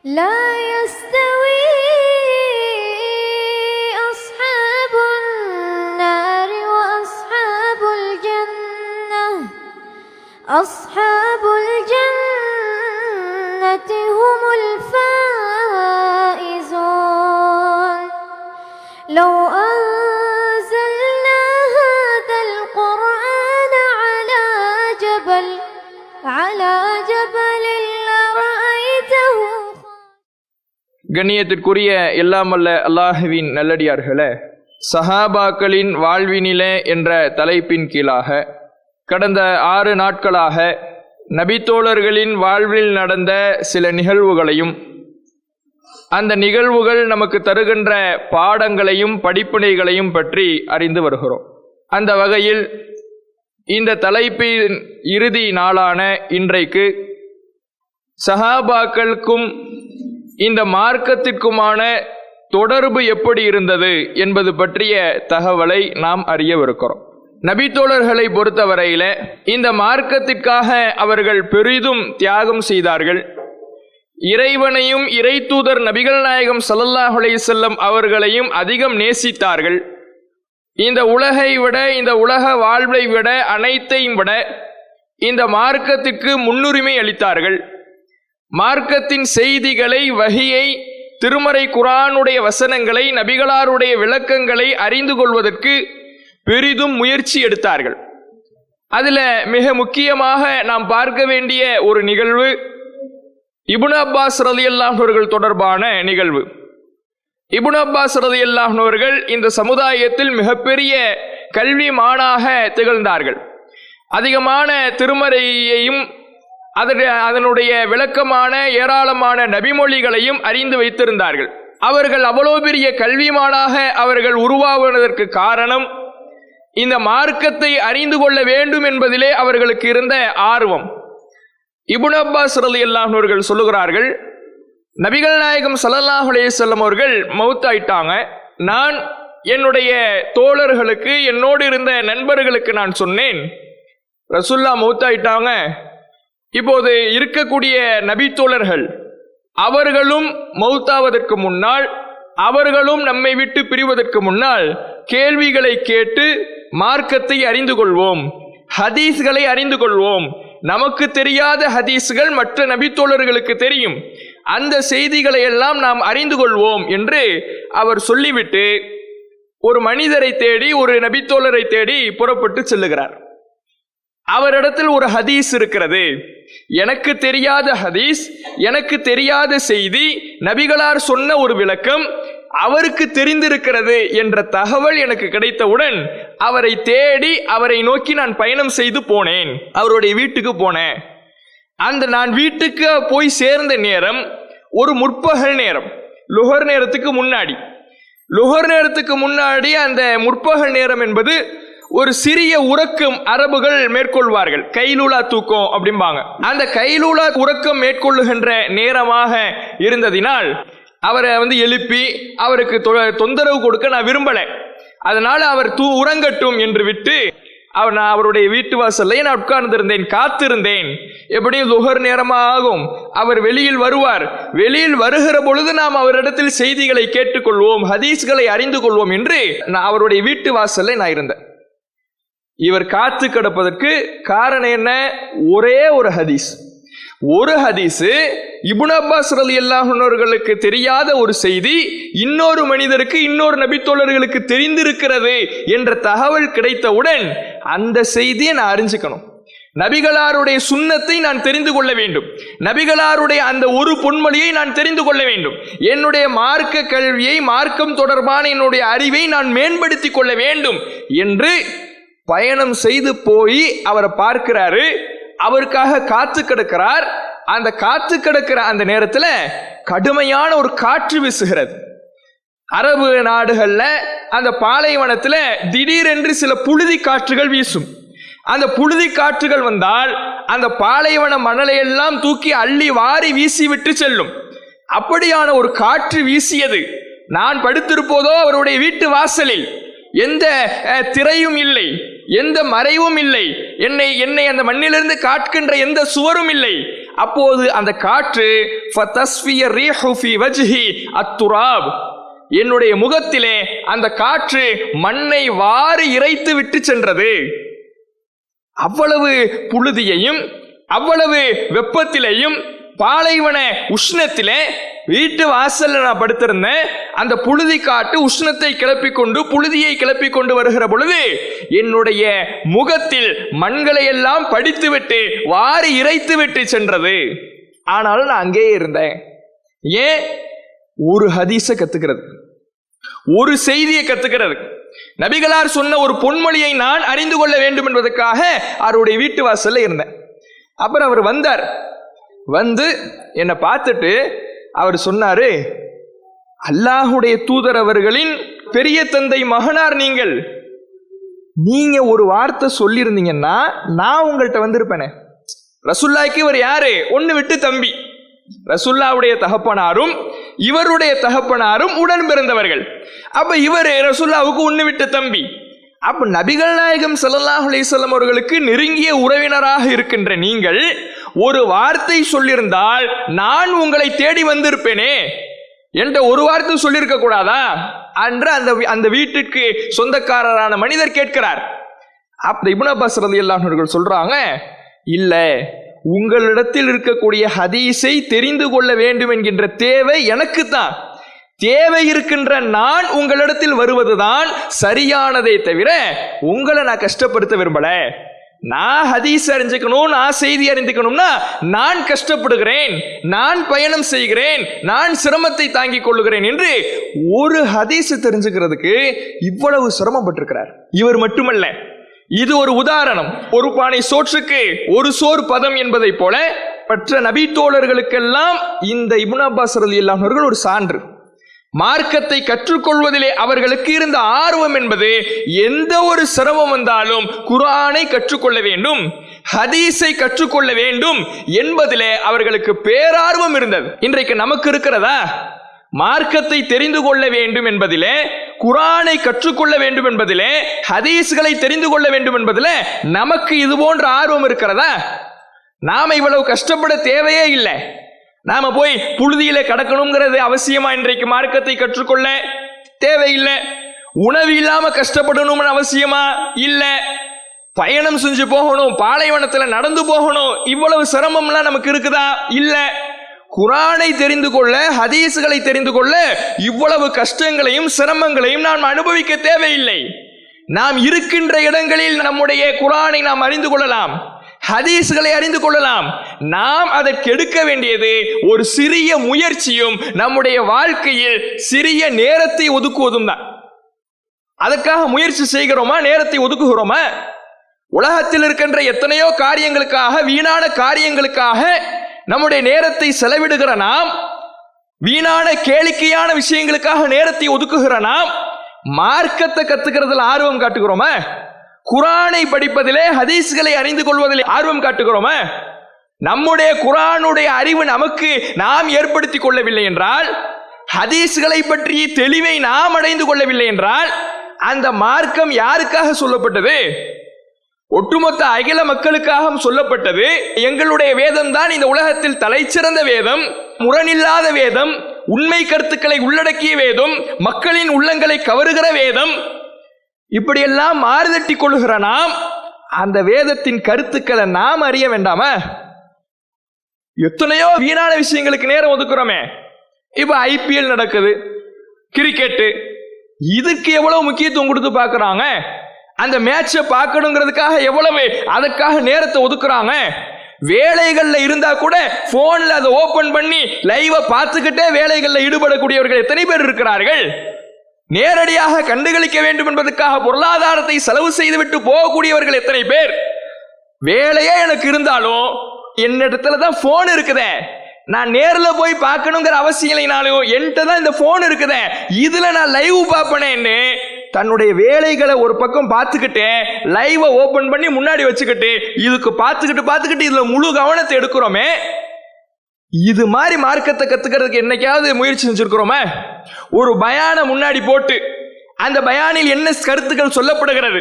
لا يستوي أصحاب النار وأصحاب الجنة أصحاب الجنة هم الفائزون لو أنزلنا هذا القرآن على جبل لرأيته. கண்ணியத்திற்குரிய எல்லாம் வல்ல அல்லாஹுவின் நல்லடியார்களே, சஹாபாக்களின் வாழ்வினிலே என்ற தலைப்பின் கீழாக கடந்த 6 நாட்களாக நபித்தோழர்களின் வாழ்வில் நடந்த சில நிகழ்வுகளையும் அந்த நிகழ்வுகள் நமக்கு தருகின்ற பாடங்களையும் படிப்பினைகளையும் பற்றி அறிந்து வருகிறோம். அந்த வகையில் இந்த தலைப்பின் இறுதி நாளான இன்றைக்கு சஹாபாக்களுக்கும் இந்த மார்க்கத்திற்குமான தொடர்பு எப்படி இருந்தது என்பது பற்றிய தகவலை நாம் அறியவிருக்கிறோம். நபித்தோழர்களை பொறுத்தவரையில இந்த மார்க்கத்திற்காக அவர்கள் பெரிதும் தியாகம் செய்தார்கள். இறைவனையும் இறை தூதர் நபிகள் நாயகம் ஸல்லல்லாஹு அலைஹி வஸல்லம் அவர்களையும் அதிகம் நேசித்தார்கள். இந்த உலகை விட, இந்த உலக வாழ்வை விட, அனைத்தையும் விட இந்த மார்க்கத்திற்கு முன்னுரிமை அளித்தார்கள். மார்க்கத்தின் செய்திகளை, வஹியை, திருமறை குர்ஆனுடைய வசனங்களை, நபிகளாருடைய விளக்கங்களை அறிந்து கொள்வதற்கு பெரிதும் முயற்சி எடுத்தார்கள். அதில் மிக முக்கியமாக நாம் பார்க்க வேண்டிய ஒரு நிகழ்வு இப்னு அப்பாஸ் ரலியல்லாஹு அவர்கள் தொடர்பான நிகழ்வு. இப்னு அப்பாஸ் ரலியல்லாஹு அவர்கள் இந்த சமுதாயத்தில் மிகப்பெரிய கல்விமானாக திகழ்ந்தார்கள். அதிகமான திருமறையையும் அதனுடைய விளக்கமான ஏராளமான நபிமொழிகளையும் அறிந்து வைத்திருந்தார்கள். அவர்கள் அவ்வளோ பெரிய கல்விமானாக அவர்கள் உருவாகுவதற்கு காரணம் இந்த மார்க்கத்தை அறிந்து கொள்ள வேண்டும் என்பதிலே அவர்களுக்கு இருந்த ஆர்வம். இப்னு அப்பாஸ் ரலியல்லாஹு அவர்கள் சொல்லுகிறார்கள், நபிகள் நாயகம் ஸல்லல்லாஹு அலைஹி வஸல்லம் அவர்கள் மௌத்தாயிட்டாங்க. நான் என்னுடைய தோழர்களுக்கு, என்னோடு இருந்த நண்பர்களுக்கு நான் சொன்னேன், ரசூல்லா மௌத்தாயிட்டாங்க, இப்போது இருக்கக்கூடிய நபி தோழர்கள் அவர்களும் மௌத்தாவதற்கு முன்னால், அவர்களும் நம்மை விட்டு பிரிவதற்கு முன்னால் கேள்விகளை கேட்டு மார்க்கத்தை அறிந்து கொள்வோம், ஹதீஸ்களை அறிந்து கொள்வோம். நமக்கு தெரியாத ஹதீஸ்கள் மற்ற நபித்தோழர்களுக்கு தெரியும், அந்த செய்திகளை எல்லாம் நாம் அறிந்து கொள்வோம் என்று அவர் சொல்லிவிட்டு ஒரு மனிதரை தேடி, ஒரு நபித்தோழரை தேடி புறப்பட்டு செல்லுகிறார். அவரிடத்தில் ஒரு ஹதீஸ் இருக்கிறது, எனக்கு தெரியாத ஹதீஸ், எனக்கு தெரியாத செய்தி, நபிகளார் சொன்ன ஒரு விளக்கம் அவருக்கு தெரிந்திருக்கிறது என்ற தகவல் எனக்கு கிடைத்தவுடன் அவரை தேடி, அவரை நோக்கி நான் பயணம் செய்து போனேன். அவருடைய வீட்டுக்கு போனேன். நான் வீட்டுக்கு போய் சேர்ந்த நேரம் ஒரு முற்பகல் நேரம், லுஹர் நேரத்துக்கு முன்னாடி. அந்த முற்பகல் நேரம் என்பது ஒரு சிறிய உறக்கம் அரபுகள் மேற்கொள்வார்கள், கைலூலா தூக்கம் அப்படிம்பாங்க. அந்த கைலூலா உறக்கம் மேற்கொள்ளுகின்ற நேரமாக இருந்ததினால் அவரை எழுப்பி அவருக்கு தொந்தரவு கொடுக்க நான் விரும்பலை. அதனால அவர் உறங்கட்டும் என்று விட்டு நான் அவருடைய வீட்டு வாசல்ல நான் உட்கார்ந்திருந்தேன், காத்திருந்தேன். எப்படியும் லுஹர் நேரமாகும், அவர் வெளியில் வருவார். வெளியில் வருகிற பொழுது நாம் அவரிடத்தில் செய்திகளை கேட்டுக்கொள்வோம், ஹதீஸ்களை அறிந்து கொள்வோம் என்று நான் அவருடைய வீட்டு வாசல்ல நான் இருந்தேன். இவர் காத்து கிடப்பதற்கு காரணம் என்ன? ஒரே ஒரு ஹதீஸ். இப்னு அப்பாஸ் ரலியல்லாஹு அவர்களுக்கு தெரியாத ஒரு செய்தி இன்னொரு மனிதருக்கு, இன்னொரு நபித்தோழர்களுக்கு தெரிந்திருக்கிறது என்ற தகவல் கிடைத்தவுடன் அந்த செய்தியை நான் அறிஞ்சுக்கணும். நபிகளாருடைய சுன்னத்தை நான் தெரிந்து கொள்ள வேண்டும், நபிகளாருடைய அந்த ஒரு பொன்மொழியை நான் தெரிந்து கொள்ள வேண்டும், என்னுடைய மார்க்க கல்வியை, மார்க்கம் தொடர்பான என்னுடைய அறிவை நான் மேம்படுத்திக் கொள்ள வேண்டும் என்று பயணம் செய்து போய் அவரை பார்க்கிறாரு. அவருக்காக காத்து கிடக்கிறார். அந்த காத்து கிடக்கிற அந்த நேரத்தில் கடுமையான ஒரு காற்று வீசுகிறது. அரபு நாடுகள்ல அந்த பாலைவனத்தில் திடீரென்று சில புழுதி காற்றுகள் வீசும். அந்த புழுதி காற்றுகள் வந்தால் அந்த பாலைவன மணலையெல்லாம் தூக்கி அள்ளி வாரி வீசிவிட்டு செல்லும். அப்படியான ஒரு காற்று வீசியது. நான் படுத்திருப்போதோ அவருடைய வீட்டு வாசலில், எந்த திரையும் இல்லை, எந்த மறைவும் இல்லை, என்னை அந்த மண்ணிலிருந்து காட்கின்ற எந்த சுவரும் இல்லை. அப்போது அந்த காற்று ஃபதஸ்ஃபிய ரீஹு ஃபீ வஜ்ஹி அத்துராப், என்னுடைய முகத்திலே அந்த காற்று மண்ணை வாரி இறைத்து விட்டு சென்றது. அவ்வளவு புழுதியையும் அவ்வளவு வெப்பத்திலேயும் பாலைவன உஷ்ணத்திலே வீட்டு வாசல்ல நான் படுத்திருந்தேன். அந்த புழுதி காட்டு உஷ்ணத்தை கிளப்பிக் கொண்டு புழுதியை கிளப்பிக் கொண்டு வருகிற பொழுது என்னுடைய முகத்தில் மண்களை எல்லாம் படித்துவிட்டு வாரி இறைத்து விட்டு சென்றது. ஆனாலும் நான் அங்கேயே இருந்தேன். ஏன்? ஒரு ஹதீஸை கத்துக்கிறது, ஒரு செய்தியை கத்துக்கிறது. நபிகளார் சொன்ன ஒரு பொன்மொழியை நான் அறிந்து கொள்ள வேண்டும் என்பதற்காக அவருடைய வீட்டு வாசல்ல இருந்தேன். அப்புறம் அவர் வந்தார். வந்து என்னை பார்த்துட்டு அவர் சொன்னாரு, அல்லாஹுடைய தூதர் அவர்களின் பெரிய தந்தை மகனார் நீங்கள். நீங்க ஒரு வார்த்தை சொல்லியிருந்தீங்கன்னா நான் உங்கள்கிட்ட வந்திருப்பேனே. ரசூலுல்லாஹ்க்கு இவர் யாரு? ஒன்னு விட்டு தம்பி. ரசூலுல்லாஹ்வுடைய தகப்பனாரும் இவருடைய தகப்பனாரும் உடன் பிறந்தவர்கள். அப்ப இவர் ரசூலுல்லாஹ்வுக்கு ஒன்னு விட்டு தம்பி. அப்ப நபிகள் நாயகம் ஸல்லல்லாஹு அலைஹி வஸல்லம் அவர்களுக்கு நெருங்கிய உறவினராக இருக்கின்ற நீங்கள் ஒரு வார்த்தை சொல்லியிருந்தால் நான் உங்களை தேடி வந்திருப்பேனே என்ற ஒரு வார்த்தை சொல்லியிருக்க கூடாதா என்று அந்த வீட்டிற்கு சொந்தக்காரரான மனிதர் கேட்கிறார். அப்ப இப்னு அப்பாஸ் ரலியல்லாஹு அன்ஹு அவர்கள் சொல்றாங்க, இல்ல, உங்களிடத்தில் இருக்கக்கூடிய ஹதீஸை தெரிந்து கொள்ள வேண்டும் என்கின்ற தேவை எனக்கு தான். தேவை இருக்கின்ற நான் உங்களிடத்தில் வருவதுதான் சரியானதை தவிர உங்களை நான் கஷ்டப்படுத்த விரும்பல. நான் ஹதீஸ் அறிஞ்சுக்கணும், நான் செய்தி அறிந்துக்கணும்னா நான் கஷ்டப்படுகிறேன், நான் பயணம் செய்கிறேன், நான் சிரமத்தை தாங்கிக் கொள்ளுகிறேன் என்று ஒரு ஹதீஸ் தெரிஞ்சுக்கிறதுக்கு இவ்வளவு சிரமப்பட்டிருக்கிறார். இவர் மட்டுமல்ல, இது ஒரு உதாரணம். ஒரு பானை சோற்றுக்கு ஒரு சோறு பதம் என்பதை போல மற்ற நபி தோழர்களுக்கெல்லாம் இந்த இப்னு அப்பாஸ் ரலியல்லாஹு அன்ஹு ஒரு சான்று. மார்க்கத்தை கற்றுக்கொள்வதிலே அவர்களுக்கு இருந்த ஆர்வம் என்பது எந்த ஒரு சிரமம் வந்தாலும் குர்ஆனை கற்றுக்கொள்ள வேண்டும், ஹதீஸை கற்றுக்கொள்ள வேண்டும் என்பதிலே அவர்களுக்கு பேரார்வம் இருந்தது. இன்றைக்கு நமக்கு இருக்கிறதா? மார்க்கத்தை தெரிந்து கொள்ள வேண்டும் என்பதிலே, குர்ஆனை கற்றுக்கொள்ள வேண்டும் என்பதிலே, ஹதீஸ்களை தெரிந்து கொள்ள வேண்டும் என்பதிலே நமக்கு இது போன்ற ஆர்வம் இருக்கிறதா? நாம இவ்வளவு கஷ்டப்பட தேவையே இல்லை. நாம போய் புழுதியில கடக்கணுங்கிறது அவசியமா? இன்றைக்கு மார்க்கத்தை கற்றுக்கொள்ள தேவையில்லை. உணவு இல்லாம கஷ்டப்படணும்னு அவசியமா? இல்ல. பயணம் செஞ்சு போகணும், பாலைவனத்துல நடந்து போகணும், இவ்வளவு சிரமம்லாம் நமக்கு இருக்குதா? இல்ல. குர்ஆனை தெரிந்து கொள்ள, ஹதீஸ்களை தெரிந்து கொள்ள இவ்வளவு கஷ்டங்களையும் சிரமங்களையும் நாம் அனுபவிக்க தேவையில்லை. நாம் இருக்கின்ற இடங்களில் நம்முடைய குர்ஆனை நாம் அறிந்து கொள்ளலாம், ஹதீஸ்களை அறிந்து கொள்ளலாம். நாம் அதற்கு எடுக்க வேண்டியது ஒரு சிறிய முயற்சியும் நம்முடைய வாழ்க்கையில் சிறிய நேரத்தை ஒதுக்குவதும் தான். அதற்காக முயற்சி செய்கிறோமா? நேரத்தை ஒதுக்குகிறோமா? உலகத்தில் இருக்கின்ற எத்தனையோ காரியங்களுக்காக, வீணான காரியங்களுக்காக நம்முடைய நேரத்தை செலவிடுகிற நாம், வீணான கேளிக்கையான விஷயங்களுக்காக நேரத்தை ஒதுக்குகிற நாம், மார்க்கத்தை கத்துக்கிறதுல ஆர்வம் காட்டுகிறோமா? குர்ஆனை படிப்பதிலே, ஹதீஸ்களை அறிந்து கொள்வதிலே ஆர்வம் காட்டுகிறோமா? நம்முடைய குர்ஆனுடைய அறிவு நமக்கு நாம் ஏற்படுத்திக் கொள்ளவில்லை என்றால், ஹதீஸ்களை பற்றிய தெளிவை நாம் அடைந்து கொள்ளவில்லை என்றால், அந்த மார்க்கம் யாருக்காக சொல்லப்பட்டது? ஒட்டுமொத்த அகில மக்களுக்காக சொல்லப்பட்டது. எங்களுடைய வேதம் தான் இந்த உலகத்தில் தலைச்சிறந்த வேதம், முரணில்லாத வேதம், உண்மை கருத்துக்களை உள்ளடக்கிய வேதம், மக்களின் உள்ளங்களை கவருகிற வேதம். இப்படியெல்லாம் மாறுதட்டி கொள்ளுகிற நாம் அந்த வேதத்தின் கருத்துக்களை நாம் அறிய வேண்டாமா? எத்தனையோ வீணான விஷயங்களுக்கு நேரம் ஒதுக்குறோமே. இப்ப IPL நடக்குது, கிரிக்கெட்டு, இதுக்கு எவ்வளவு முக்கியத்துவம் கொடுத்து பார்க்கறாங்க. அந்த மேட்சை பார்க்கணுங்கிறதுக்காக எவ்வளவு அதுக்காக நேரத்தை ஒதுக்குறாங்க. வேலைகள்ல இருந்தா கூட போன்ல அதை ஓபன் பண்ணி லைவ பார்த்துக்கிட்டே வேலைகள்ல ஈடுபடக்கூடியவர்கள் எத்தனை பேர் இருக்கிறார்கள்? நேரடியாக கண்டுகளிக்க வேண்டும் என்பதற்காக பொருளாதாரத்தை செலவு செய்துவிட்டு போகக்கூடியவர்கள் எத்தனை பேர்? வேலையே எனக்கு இருந்தாலும் என்னிடத்துல தான் போன் இருக்குதே, நான் நேர்ல போய் பார்க்கணுங்கிற அவசியம் இல்லைனாலும் என்கிட்ட தான் இந்த போன் இருக்குதே, இதுல நான் லைவ் பார்ப்பனேன்னு தன்னுடைய வேலைகளை ஒரு பக்கம் பார்த்துக்கிட்டு லைவ ஓபன் பண்ணி முன்னாடி வச்சுக்கிட்டு இதுக்கு பார்த்துக்கிட்டு இதுல முழு கவனத்தை எடுக்கிறோமே. இது மாதிரி மார்க்கத்தை கத்துக்கிறதுக்கு என்னைக்காவது முயற்சி செஞ்சிருக்கிறோமா? ஒரு பயான முன்னாடி போட்டு அந்த பயானில் என்ன கருத்துக்கள் சொல்லப்படுகிறது,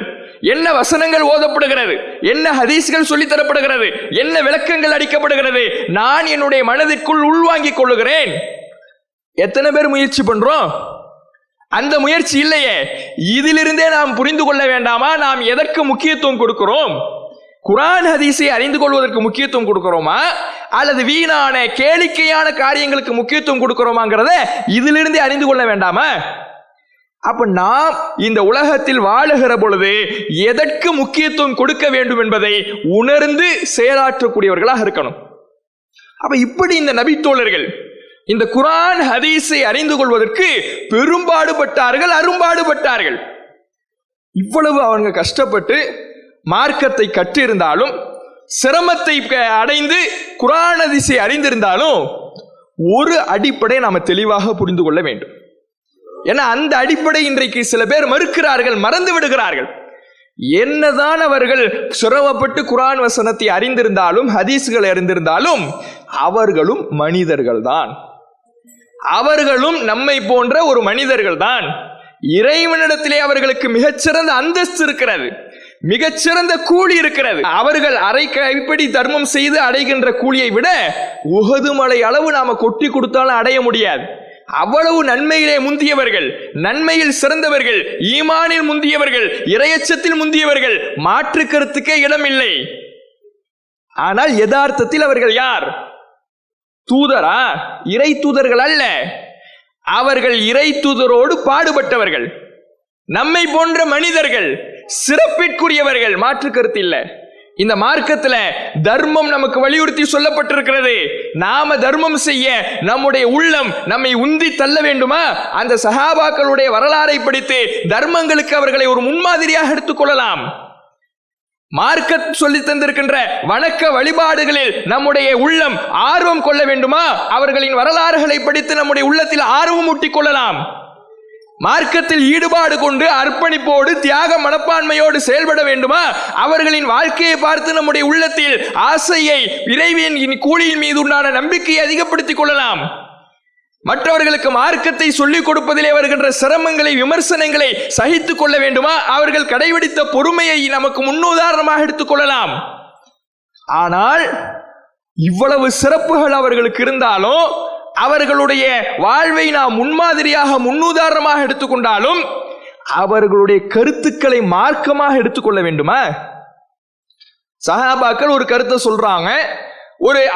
என்ன வசனங்கள் ஓதப்படுகிறது, என்ன ஹதீஸ்கள் சொல்லித்தரப்படுகிறது, என்ன விளக்கங்கள் அளிக்கப்படுகிறது, நான் என்னுடைய மனதிற்குள் உள்வாங்கிக் கொள்ளுகிறேன். எத்தனை பேர் முயற்சி பண்றோம்? அந்த முயற்சி இல்லையே. இதிலிருந்தே நாம் புரிந்து கொள்ள வேண்டாமா நாம் எதற்கு முக்கியத்துவம் கொடுக்கிறோம்? குர்ஆன் ஹதீஸை அறிந்து கொள்வதற்கு முக்கியத்துவம் கொடுக்கிறோமா, அல்லது வீணான கேளிக்கையான காரியங்களுக்கு முக்கியத்துவம் கொடுக்கிறோமாங்கிறத இதிலிருந்தே அறிந்து கொள்ள வேண்டாமா? அப்ப நாம் இந்த உலகத்தில் வாழுகிற பொழுது எதற்கு முக்கியத்துவம் கொடுக்க வேண்டும் என்பதை உணர்ந்து செயலாற்றக்கூடியவர்களாக இருக்கணும். அப்ப இப்படி இந்த நபித்தோழர்கள் இந்த குர்ஆன் ஹதீஸை அறிந்து கொள்வதற்கு பெரும்பாடுபட்டார்கள், அரும்பாடுபட்டார்கள். இவ்வளவு அவங்க கஷ்டப்பட்டு மார்க்கத்தை கற்றிருந்தாலும், சிரமத்தை அடைந்து குர்ஆன் ஹதீஸை அறிந்திருந்தாலும், ஒரு அடிப்படை நாம தெளிவாக புரிந்து கொள்ள வேண்டும். ஏன்னா அந்த அடிப்படை இன்றைக்கு சில பேர் மறுக்கிறார்கள், மறந்து விடுகிறார்கள். என்னதான் அவர்கள் சிரமப்பட்டு குர்ஆன் வசனத்தை அறிந்திருந்தாலும், ஹதீஸ்களை அறிந்திருந்தாலும், அவர்களும் மனிதர்கள் தான். அவர்களும் நம்மை போன்ற ஒரு மனிதர்கள் தான். இறைவனிடத்திலே அவர்களுக்கு மிகச்சிறந்த அந்தஸ்து இருக்கிறது, மிகச்சிறந்த கூலி இருக்கிறது. அவர்கள் அரை கைப்பிடி தர்மம் செய்து அடைகின்ற கூலியை விட உஹது மலை அளவு நாம கொட்டி கொடுத்தாலும் அடைய முடியாது. அவ்வளவு நன்மையிலே முந்தியவர்கள், நன்மையில் சிறந்தவர்கள், ஈமானில் முந்தியவர்கள், இறையச்சத்தில் முந்தியவர்கள், மாற்று கருத்துக்கே இடமில்லை. ஆனால் யதார்த்தத்தில் அவர்கள் யார்? தூதரா? இறை தூதர்கள் அல்ல. அவர்கள் இறை தூதரோடு பாடுபட்டவர்கள், நம்மை போன்ற மனிதர்கள், சிறப்பிற்குரியவர்கள், மாற்று கருத்து இல்லை. இந்த மார்க்கத்துல தர்மம் நமக்கு வலியுறுத்தி சொல்லப்பட்டிருக்கிறது. நாம தர்மம் செய்ய நம்முடைய உள்ளம் நம்மை உந்தி தள்ள வேண்டுமா? அந்த சஹாபாக்களுடைய வரலாறை படித்து தர்மங்களுக்கு அவர்களை ஒரு முன்மாதிரியாக எடுத்துக்கொள்ளலாம். மார்க்க சொல்லி தந்திருக்கின்ற வணக்க வழிபாடுகளில் நம்முடைய உள்ளம் ஆர்வம் கொள்ள வேண்டுமா? அவர்களின் வரலாறுகளை படித்து நம்முடைய உள்ளத்தில் ஆர்வம் ஊட்டிக் கொள்ளலாம். மார்க்கத்தில் ஈடுபாடு கொண்டு அர்ப்பணிப்போடு தியாக மனப்பான்மையோடு செயல்பட வேண்டுமா? அவர்களின் வாழ்க்கையை பார்த்து நம்முடைய உள்ளத்தில் ஆசையை, இறைவனின் கூலியின் மீது உண்டான நம்பிக்கையை அதிகப்படுத்திக் கொள்ளலாம். மற்றவர்களுக்கு மார்க்கத்தை சொல்லிக் கொடுப்பதிலே வருகின்ற சிரமங்களை, விமர்சனங்களை சகித்துக் கொள்ள வேண்டுமா? அவர்கள் கடைபிடித்த பொறுமையை நமக்கு முன்னுதாரணமாக எடுத்துக் கொள்ளலாம். ஆனால் இவ்வளவு சிறப்புகள் அவர்களுக்கு இருந்தாலும், அவர்களுடைய வாழ்வை நாம் முன்மாதிரியாக, முன்னுதாரணமாக எடுத்துக்கொண்டாலும், அவர்களுடைய கருத்துக்களை மார்க்கமாக எடுத்துக்கொள்ள வேண்டுமா? சஹாபாக்கள் ஒரு கருத்தை சொல்றாங்க,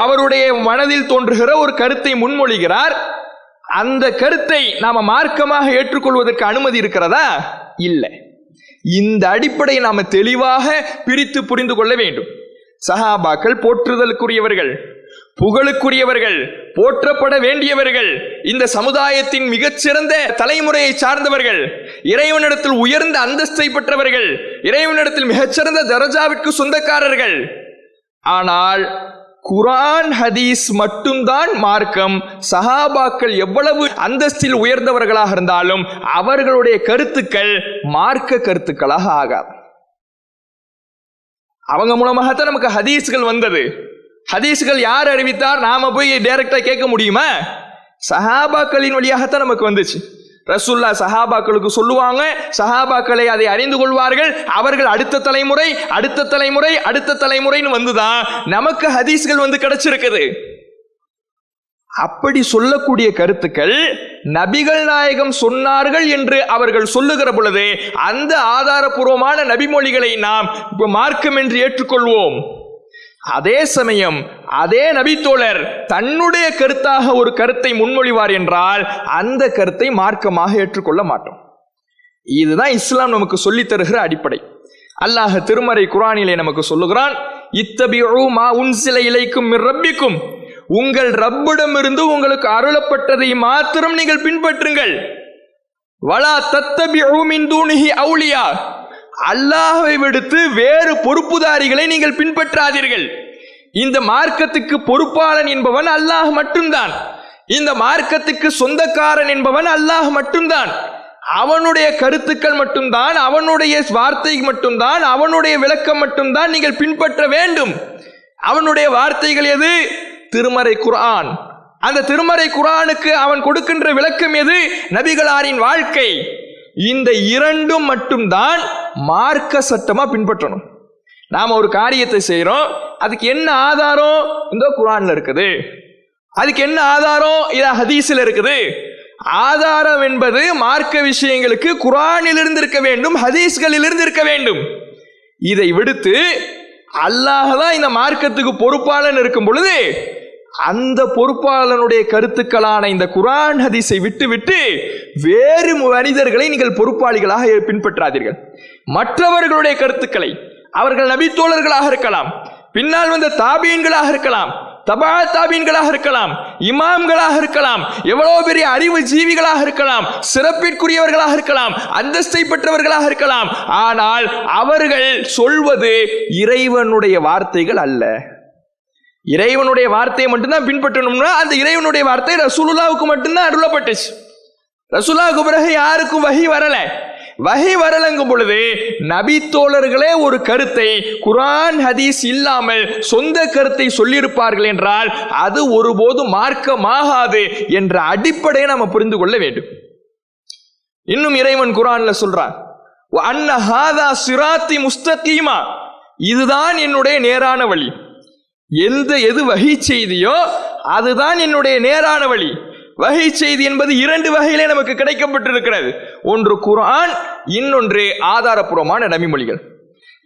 அவருடைய மனதில் தோன்றுகிற ஒரு கருத்தை முன்மொழிகிறார். அந்த கருத்தை நாம மார்க்கமாக ஏற்றுக்கொள்வதற்கு அனுமதி இருக்கிறதா? இல்லை. இந்த அடிப்படையை நாம தெளிவாக பிரித்து புரிந்து கொள்ள வேண்டும். சஹாபாக்கள் போற்றுதலுக்குரியவர்கள், புகழுக்குரியவர்கள், போற்றப்பட வேண்டியவர்கள், இந்த சமுதாயத்தின் மிகச்சிறந்த தலைமுறையை சார்ந்தவர்கள், இறைவனிடத்தில் உயர்ந்த அந்தஸ்தை பெற்றவர்கள், இறைவனிடத்தில் மிகச்சிறந்த தரஜாவிற்கு சொந்தக்காரர்கள். ஆனால் குர்ஆன் ஹதீஸ் மட்டும்தான் மார்க்கம். சஹாபாக்கள் எவ்வளவு அந்தஸ்தில் உயர்ந்தவர்களாக இருந்தாலும் அவர்களுடைய கருத்துக்கள் மார்க்க கருத்துக்களாக ஆகாது. அவங்க மூலமாகத்தான் நமக்கு ஹதீஸ்கள் வந்தது. ஹதீஸ்கள் யார் அறிவித்தார்? நாம போய் டைரக்டா கேட்க முடியுமா? சஹாபாக்களின் வழியாகத்தான் நமக்கு வந்துச்சு. ரசூல்லா சஹாபாக்களுக்கு சொல்லுவாங்க, சஹாபாக்களை அதை அறிந்து கொள்வார்கள். அவர்கள் அடுத்த தலைமுறை, அடுத்த தலைமுறை, அடுத்த தலைமுறைன்னு வந்துதான் நமக்கு ஹதீஸ்கள் வந்து கிடைச்சிருக்குது. அப்படி சொல்லக்கூடிய கருத்துக்கள் நபிகள் நாயகம் சொன்னார்கள் என்று அவர்கள் சொல்லுகிற பொழுது அந்த ஆதாரபூர்வமான நபிமொழிகளை நாம் மார்க்கம் என்று ஏற்றுக்கொள்வோம். அதே சமயம் அதே நபித்தோழர் தன்னுடைய கருத்தாக ஒரு கருத்தை முன்மொழிவார் என்றால் அந்த கருத்தை மார்க்கமாக ஏற்றுக்கொள்ள மாட்டோம். இதுதான் இஸ்லாம் நமக்கு சொல்லித் தருகிற அடிப்படை. அல்லாஹ் திருமறை குர்ஆனிலே நமக்கு சொல்லுகிறான், இத்தபிஉ மா உன்சில இலைக்கும் மிர் ரப்பிக்கும், உங்கள் ரப்பிடமிருந்து உங்களுக்கு அருளப்பட்டதை மாத்திரம் நீங்கள் பின்பற்றுங்கள். வலா தத்தபிஉ மின் தூனிஹி அவுலியா, அல்லாஹ்வை விடுத்து வேறு பொறுப்புதாரிகளை நீங்கள் பின்பற்றாதீர்கள். இந்த மார்க்கத்துக்கு பொறுப்பாளன் என்பவன் அல்லாஹ் மட்டும்தான். இந்த மார்க்கத்துக்கு சொந்தக்காரன் என்பவன் அல்லாஹ் மட்டும்தான். அவனுடைய கருத்துக்கள் மட்டும்தான், அவனுடைய வார்த்தை மட்டும்தான், அவனுடைய விளக்கம் மட்டும்தான் நீங்கள் பின்பற்ற வேண்டும். அவனுடைய வார்த்தைகள் எது? திருமறை குர்ஆன். அந்த திருமறை குர்ஆனுக்கு அவன் கொடுக்கின்ற விளக்கம் எது? நபிகளாரின் வாழ்க்கை. இந்த இரண்டும் மட்டும்தான் மார்க்க சட்டமா பின்பற்றணும். நாம ஒரு காரியத்தை செய்யறோம், அதுக்கு என்ன ஆதாரம்? இந்த குர்ஆன்ல இருக்குது. அதுக்கு என்ன ஆதாரம்? இது ஹதீஸ்ல இருக்குது. ஆதாரம் என்பது மார்க்க விஷயங்களுக்கு குர்ஆனிலிருந்து இருக்க வேண்டும், ஹதீஸ்களிலிருந்து இருக்க வேண்டும். இதை விடுத்து அல்லாஹ் தான் இந்த மார்க்கத்துக்கு பொறுப்பாளன் இருக்கும் பொழுது அந்த பொறுப்பாளனுடைய கருத்துக்களான இந்த குர்ஆன் ஹதீஸை விட்டு வேறு மனிதர்களை நீங்கள் பொறுப்பாளிகளாக பின்பற்றாதீர்கள். மற்றவர்களுடைய கருத்துக்களை, அவர்கள் நபித்தோழர்களாக இருக்கலாம், பின்னால் வந்த தாபீன்களாக இருக்கலாம், தபா தாபீன்களாக இருக்கலாம், இமாம்களாக இருக்கலாம், எவ்வளவு பெரிய அறிவு ஜீவிகளாக இருக்கலாம், சிறப்பிற்குரியவர்களாக இருக்கலாம், அந்தஸ்தை பெற்றவர்களாக இருக்கலாம். ஆனால் அவர்கள் சொல்வது இறைவனுடைய வார்த்தைகள் அல்ல. இறைவனுடைய வார்த்தையை மட்டும்தான் பின்பற்றணும்னா அந்த இறைவனுடைய வார்த்தை ரசூலுல்லாஹ்வுக்கு மட்டும்தான் அருளப்பட்டுச்சு. ரசூலுல்லாஹ்வுக்கு பிறகு யாருக்கும் வஹி வரல. வஹி வரலங்கும் பொழுது நபி தோழர்களே ஒரு கருத்தை குர்ஆன் ஹதீஸ் இல்லாமல் சொந்த கருத்தை சொல்லியிருப்பார்கள் என்றால் அது ஒருபோதும் மார்க்கமாகாது என்ற அடிப்படையை நம்ம புரிந்து கொள்ள வேண்டும். இன்னும் இறைவன் குர்ஆன்ல சொல்றான், அன்ன ஹாதா சிராத்தி முஸ்தகீமா, இதுதான் என்னுடைய நேரான வழி. எது வஹி செய்தியோ அதுதான் என்னுடைய நேரான வழி. வஹி செய்தி என்பது இரண்டு வகையிலே நமக்கு கிடைக்கப்பட்டிருக்கிறது. ஒன்று குர்ஆன், இன்னொன்று ஆதாரபூர்வமான நபிமொழிகள்.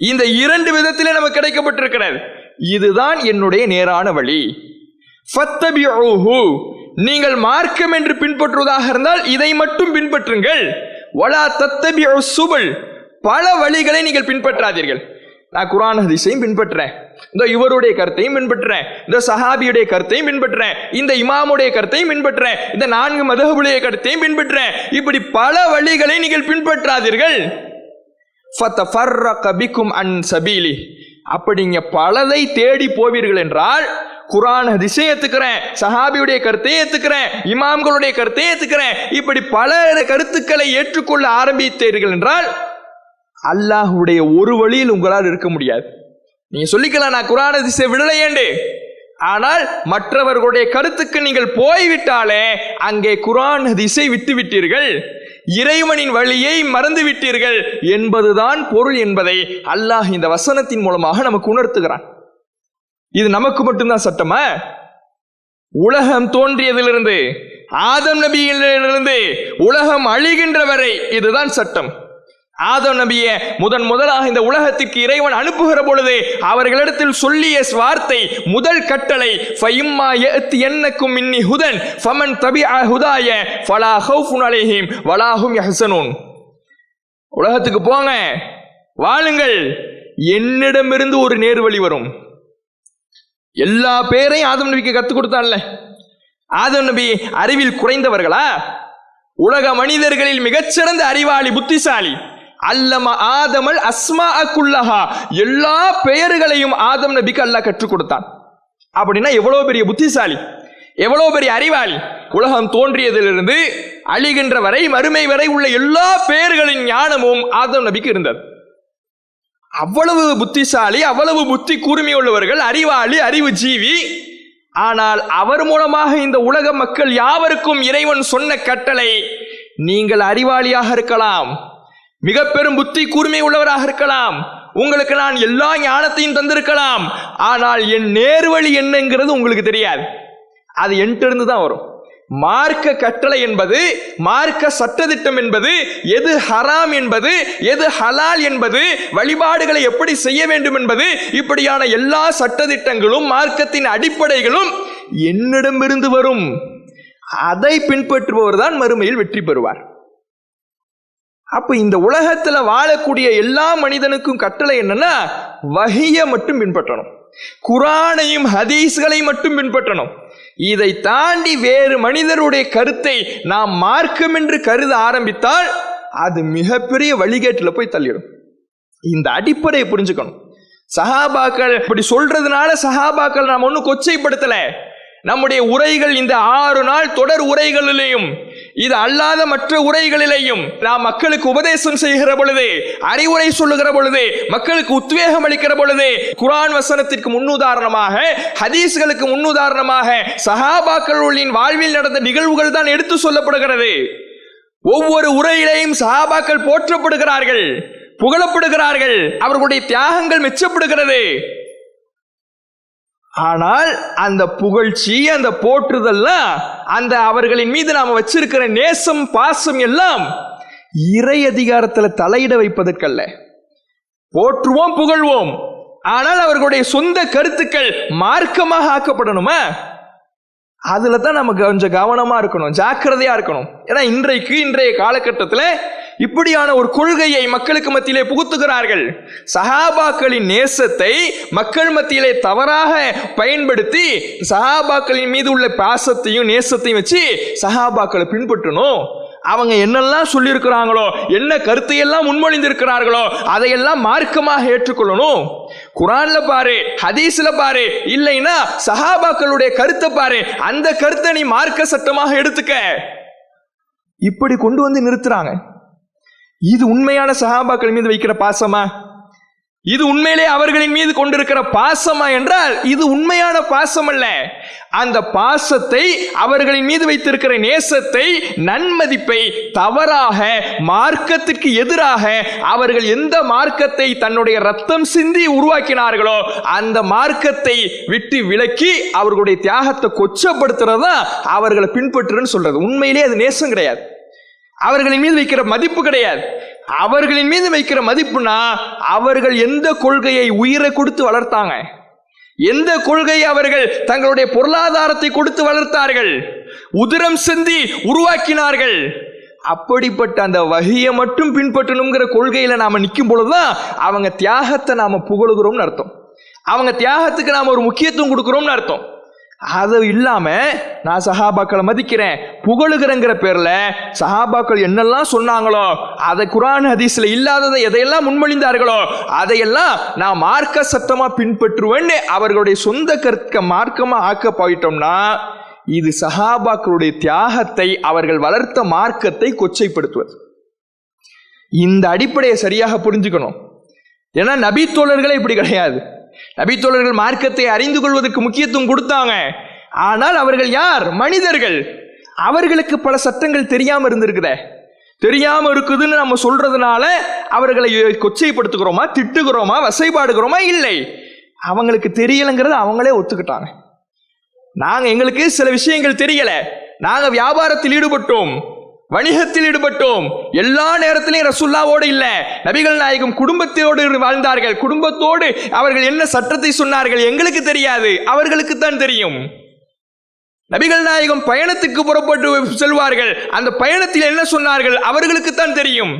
இந்த இரண்டு விதத்திலே நமக்கு கிடைக்கப்பட்டிருக்கிறது. இதுதான் என்னுடைய நேரான வழி. ஃபத்தபிஊஹு, நீங்கள் மார்க்கம் என்று பின்பற்றுவதாக இருந்தால் இதை மட்டும் பின்பற்றுங்கள். வலா தத்தபிஉ சுபுல், பல வழிகளை நீங்கள் பின்பற்றாதீர்கள். நான் குர்ஆன் ஹதீஸையும் பின்பற்றேன், இந்த இவருடைய கருத்தையும் பின்பற்றேன், இந்த சஹாபியுடைய கருத்தையும் பின்பற்றேன், இந்த இமாமுடைய கருத்தையும் பின்பற்றேன், இந்த 4 மதஹபுடைய கருத்தையும் பின்பற்றேன். இப்படி பல வழிகளை நீங்கள் பின்பற்றாதீர்கள். ஃபதஃபர்ரக பிக்கும் அன் சபீலி, அப்படி நீங்க பலதை தேடி போவீர்கள் என்றால் குர்ஆன் ஹதீஸை ஏத்துக்கிறேன், சஹாபியுடைய கருத்தையும் ஏத்துக்கிறேன், இமாம்களுடைய கருத்தையும் ஏத்துக்கிறேன், இப்படி பல கருத்துக்களை ஏற்றுக்கொள்ள ஆரம்பித்தீர்கள் என்றால் அல்லாஹ்வுடைய ஒரு வழியில் உங்களால் இருக்க முடியாது. நீங்க சொல்லிக்கலாம் நான் குர்ஆன் ஹதீஸை விடலையேண்டு, ஆனால் மற்றவர்களுடைய கருத்துக்கு நீங்கள் போய்விட்டாலே அங்கே குர்ஆன் ஹதீஸை விட்டு விட்டீர்கள், இறைவனின் வழியை மறந்து விட்டீர்கள் என்பதுதான் பொருள் என்பதை அல்லாஹ் இந்த வசனத்தின் மூலமாக நமக்கு உணர்த்துகிறான். இது நமக்கு மட்டும்தான் சட்டமா? உலகம் தோன்றியதிலிருந்து ஆதம் நபியிலிருந்து உலகம் அழிகின்ற வரை இதுதான் சட்டம். ஆதம் நபியை முதலாக இந்த உலகத்திற்கு இறைவன் அனுப்புகிற பொழுது அவர்களிடத்தில் சொல்லிய வார்த்தை, முதல் கட்டளை, ஃபஇம்மா யஅத்தியன்னக்கும் மின்னி ஹுதன் ஃபமன் தபிஅ ஹுதாய ஃபலா ஹௌஃபுன் அலைஹிம் வலா ஹும் யஹ்ஸனூன். உலகத்துக்கு போங்க, வாழுங்கள், என்னிடமிருந்து ஒரு நேர்வழி வரும். எல்லா பேரையும் ஆதம் நபிக்கு கற்றுக் கொடுத்தான்ல. ஆதம் நபி அறிவில் குறைந்தவர்களா? உலக மனிதர்களில் மிகச்சிறந்த அறிவாளி, புத்திசாலி. அல்லம ஆதமல் அஸ்மா குல்லஹா, எல்லா பெயர்களையும் ஆதம் நபிக்கு அல்லாஹ் கற்றுக் கொடுத்தான். அப்படின்னா எவ்வளவு பெரிய புத்திசாலி, எவ்வளவு பெரிய அறிவாளி. உலகம் தோன்றியதிலிருந்து அழிகின்ற வரை, மறுமை வரை உள்ள எல்லா பெயர்களின் ஞானமும் ஆதம் நபிக்கு இருந்தது. அவ்வளவு புத்திசாலி, அவ்வளவு புத்தி கூர்மை உள்ளவர்கள், அறிவாளி, அறிவு ஜீவி. ஆனால் அவர் மூலமாக இந்த உலக மக்கள் யாவருக்கும் இறைவன் சொன்ன கட்டளை, நீங்கள் அறிவாளியாக இருக்கலாம், மிக பெரும் புத்தி கூர்மை உள்ளவராக இருக்கலாம், உங்களுக்கு நான் எல்லா ஞானத்தையும் தந்திருக்கலாம், ஆனால் என் நேர்வழி என்னங்கிறது உங்களுக்கு தெரியாது. அது என்கிட்ட இருந்து தான் வரும். மார்க்க கட்டளை என்பது, மார்க்க சட்டதிட்டம் என்பது, எது ஹராம் என்பது, எது ஹலால் என்பது, வழிபாடுகளை எப்படி செய்ய வேண்டும் என்பது, இப்படியான எல்லா சட்டதிட்டங்களும் மார்க்கத்தின் அடிப்படைகளும் என்னிடமிருந்து வரும். அதை பின்பற்றுபவர் தான் மறுமையில் வெற்றி பெறுவார். அப்ப இந்த உலகத்துல வாழக்கூடிய எல்லா மனிதனுக்கும் கட்டளை என்னன்னா, வஹியை மட்டும் பின்பற்றணும், குர்ஆனையும் ஹதீஸ்களை மட்டும் பின்பற்றணும். இதை தாண்டி வேறு மனிதருடைய கருத்தை நாம் மார்க்கம் என்று கருத ஆரம்பித்தால் அது மிகப்பெரிய வழிகேட்டில் போய் தள்ளிடும். இந்த அடிப்படையை புரிஞ்சுக்கணும். சஹாபாக்கள் இப்படி சொல்றதுனால சஹாபாக்கள் நாம் ஒன்றும் கொச்சைப்படுத்தல. நம்முடைய உரைகள், இந்த 6 நாள் தொடர் உரைகளிலேயும், இது அல்லாத மற்ற உரைகளிலேயும் நாம் மக்களுக்கு உபதேசம் செய்கிற பொழுது, அறிவுரை சொல்லுகிற பொழுது, மக்களுக்கு உத்வேகம் அளிக்கிற பொழுது, குர்ஆன் வசனத்திற்கு முன்னுதாரணமாக, ஹதீஸ்களுக்கு முன்னுதாரணமாக சஹாபாக்களின் வாழ்வில் நடந்த நிகழ்வுகள் தான் எடுத்து சொல்லப்படுகிறது. ஒவ்வொரு உரையிலேயும் சஹாபாக்கள் போற்றப்படுகிறார்கள், புகழப்படுகிறார்கள், அவர்களுடைய தியாகங்கள் மெச்சப்படுகிறது. ஆனால் அந்த புகழ்ச்சி, அந்த போற்றுதல்லாம், அந்த அவர்களின் மீது நாம வச்சிருக்கிற நேசம் பாசம் எல்லாம் இறை அதிகாரத்துல தலையிட வைப்பதற்கல்ல. போற்றுவோம், புகழ்வோம், ஆனால் அவர்களுடைய சொந்த கருத்துக்கள் மார்க்கமாக ஆக்கப்படணுமா? அதுல தான் நம்ம கொஞ்சம் கவனமா இருக்கணும், ஜாக்கிரதையா இருக்கணும். ஏன்னா இன்றைய காலகட்டத்தில் இப்படியான ஒரு கொள்கையை மக்களுக்கு மத்தியிலே புகுத்துகிறார்கள். சஹாபாக்களின் நேசத்தை மக்கள் மத்தியிலே தவறாக பயன்படுத்தி சஹாபாக்களின் மீது உள்ள பாசத்தையும் நேசத்தையும் வச்சு சஹாபாக்களை பின்பற்றணும். அவங்க என்னெல்லாம் சொல்லியிருக்கிறாங்களோ, என்ன கருத்தையெல்லாம் முன்மொழிந்திருக்கிறார்களோ அதையெல்லாம் மார்க்கமாக ஏற்றுக்கொள்ளணும். குரான்ல பாரு, ஹதீஸ்ல பாரு, இல்லைன்னா சஹாபாக்களுடைய கருத்தை பாரு, அந்த கருத்தை நீ மார்க்க சட்டமாக எடுத்துக்க. இப்படி கொண்டு வந்து நிறுத்துறாங்க. இது உண்மையான சஹாபாக்கள் மீது வைக்கிற பாசமா? இது உண்மையிலே அவர்களின் மீது கொண்டிருக்கிற பாசமா என்றால் இது உண்மையான பாசம் அல்ல. அந்த பாசத்தை, அவர்களின் மீது வைத்திருக்கிற நேசத்தை, நன்மதிப்பை தவறாக, மார்க்கத்திற்கு எதிராக, அவர்கள் எந்த மார்க்கத்தை தன்னுடைய ரத்தம் சிந்தி உருவாக்கினார்களோ அந்த மார்க்கத்தை விட்டு விலக்கி அவர்களுடைய தியாகத்தை கொச்சப்படுத்துறதா அவர்களை பின்பற்றுன்னு சொல்றது. உண்மையிலே அது நேசம் கிடையாது, அவர்களின் மீது வைக்கிற மதிப்பு கிடையாது. அவர்களின் மீது வைக்கிற மதிப்புனா அவர்கள் எந்த கொள்கையை உயிரை கொடுத்து வளர்த்தாங்க, எந்த கொள்கையை அவர்கள் தங்களுடைய பொருளாதாரத்தை கொடுத்து வளர்த்தார்கள், உதிரம் சிந்தி உருவாக்கினார்கள், அப்படிப்பட்ட அந்த வகையை மட்டும் பின்பற்றணுங்கிற கொள்கையில நாம நிற்கும் பொழுதுதான் அவங்க தியாகத்தை நாம புகழுகிறோம்னு அர்த்தம், அவங்க தியாகத்துக்கு நாம ஒரு முக்கியத்துவம் கொடுக்கிறோம்னு அர்த்தம். அது இல்லாம நான் சஹாபாக்களை மதிக்கிறேன், புகழுகிறங்கிற பேர்ல சஹாபாக்கள் என்னெல்லாம் சொன்னாங்களோ, அதை குர்ஆன் ஹதீஸ்ல இல்லாததை எதையெல்லாம் முன்மொழிந்தார்களோ அதையெல்லாம் நான் மார்க்க சட்டமா பின்பற்றுவேன்னு அவர்களுடைய சொந்த கருத்தை மார்க்கமா ஆக்க போயிட்டோம்னா இது சஹாபாக்களுடைய தியாகத்தை, அவர்கள் வளர்த்த மார்க்கத்தை கொச்சைப்படுத்துவது. இந்த அடிப்படையை சரியாக புரிஞ்சுக்கணும். ஏன்னா நபி தோழர்களே இப்படி கிடையாது. நபித்தோழர்கள் மார்க்கத்தை அறிந்து கொள்வதற்கு முக்கியத்துவம் கொடுத்தாங்க. ஆனால் அவர்கள் யார்? மனிதர்கள். அவர்களுக்கு பல சட்டங்கள் தெரியாம இருந்திருக்குதே. தெரியாம இருக்குதுன்னு நம்ம சொல்றதுனால அவர்களை கொச்சைப்படுத்துகிறோமா, திட்டுகிறோமா, வசைபாடுகிறோமா? இல்லை, அவங்களுக்கு தெரியலைங்கிறத அவங்களே ஒத்துக்கிட்டாங்க. எங்களுக்கு சில விஷயங்கள் தெரியல, நாங்க வியாபாரத்தில் ஈடுபட்டோம், வணிகத்தில் ஈடுபட்டோம், எல்லா நேரத்திலையும் ரசூலுல்லாவோடு இல்ல, நபிகள் நாயகம் குடும்பத்தோடு வாழ்ந்தார்கள், குடும்பத்தோடு அவர்கள் என்ன சட்டத்தை சொன்னார்கள் எங்களுக்கு தெரியாது, அவர்களுக்கு தான் தெரியும். நபிகள் நாயகம் பயணத்துக்கு புறப்பட்டு செல்வார்கள், அந்த பயணத்தில் என்ன சொன்னார்கள் அவர்களுக்கு தான் தெரியும்.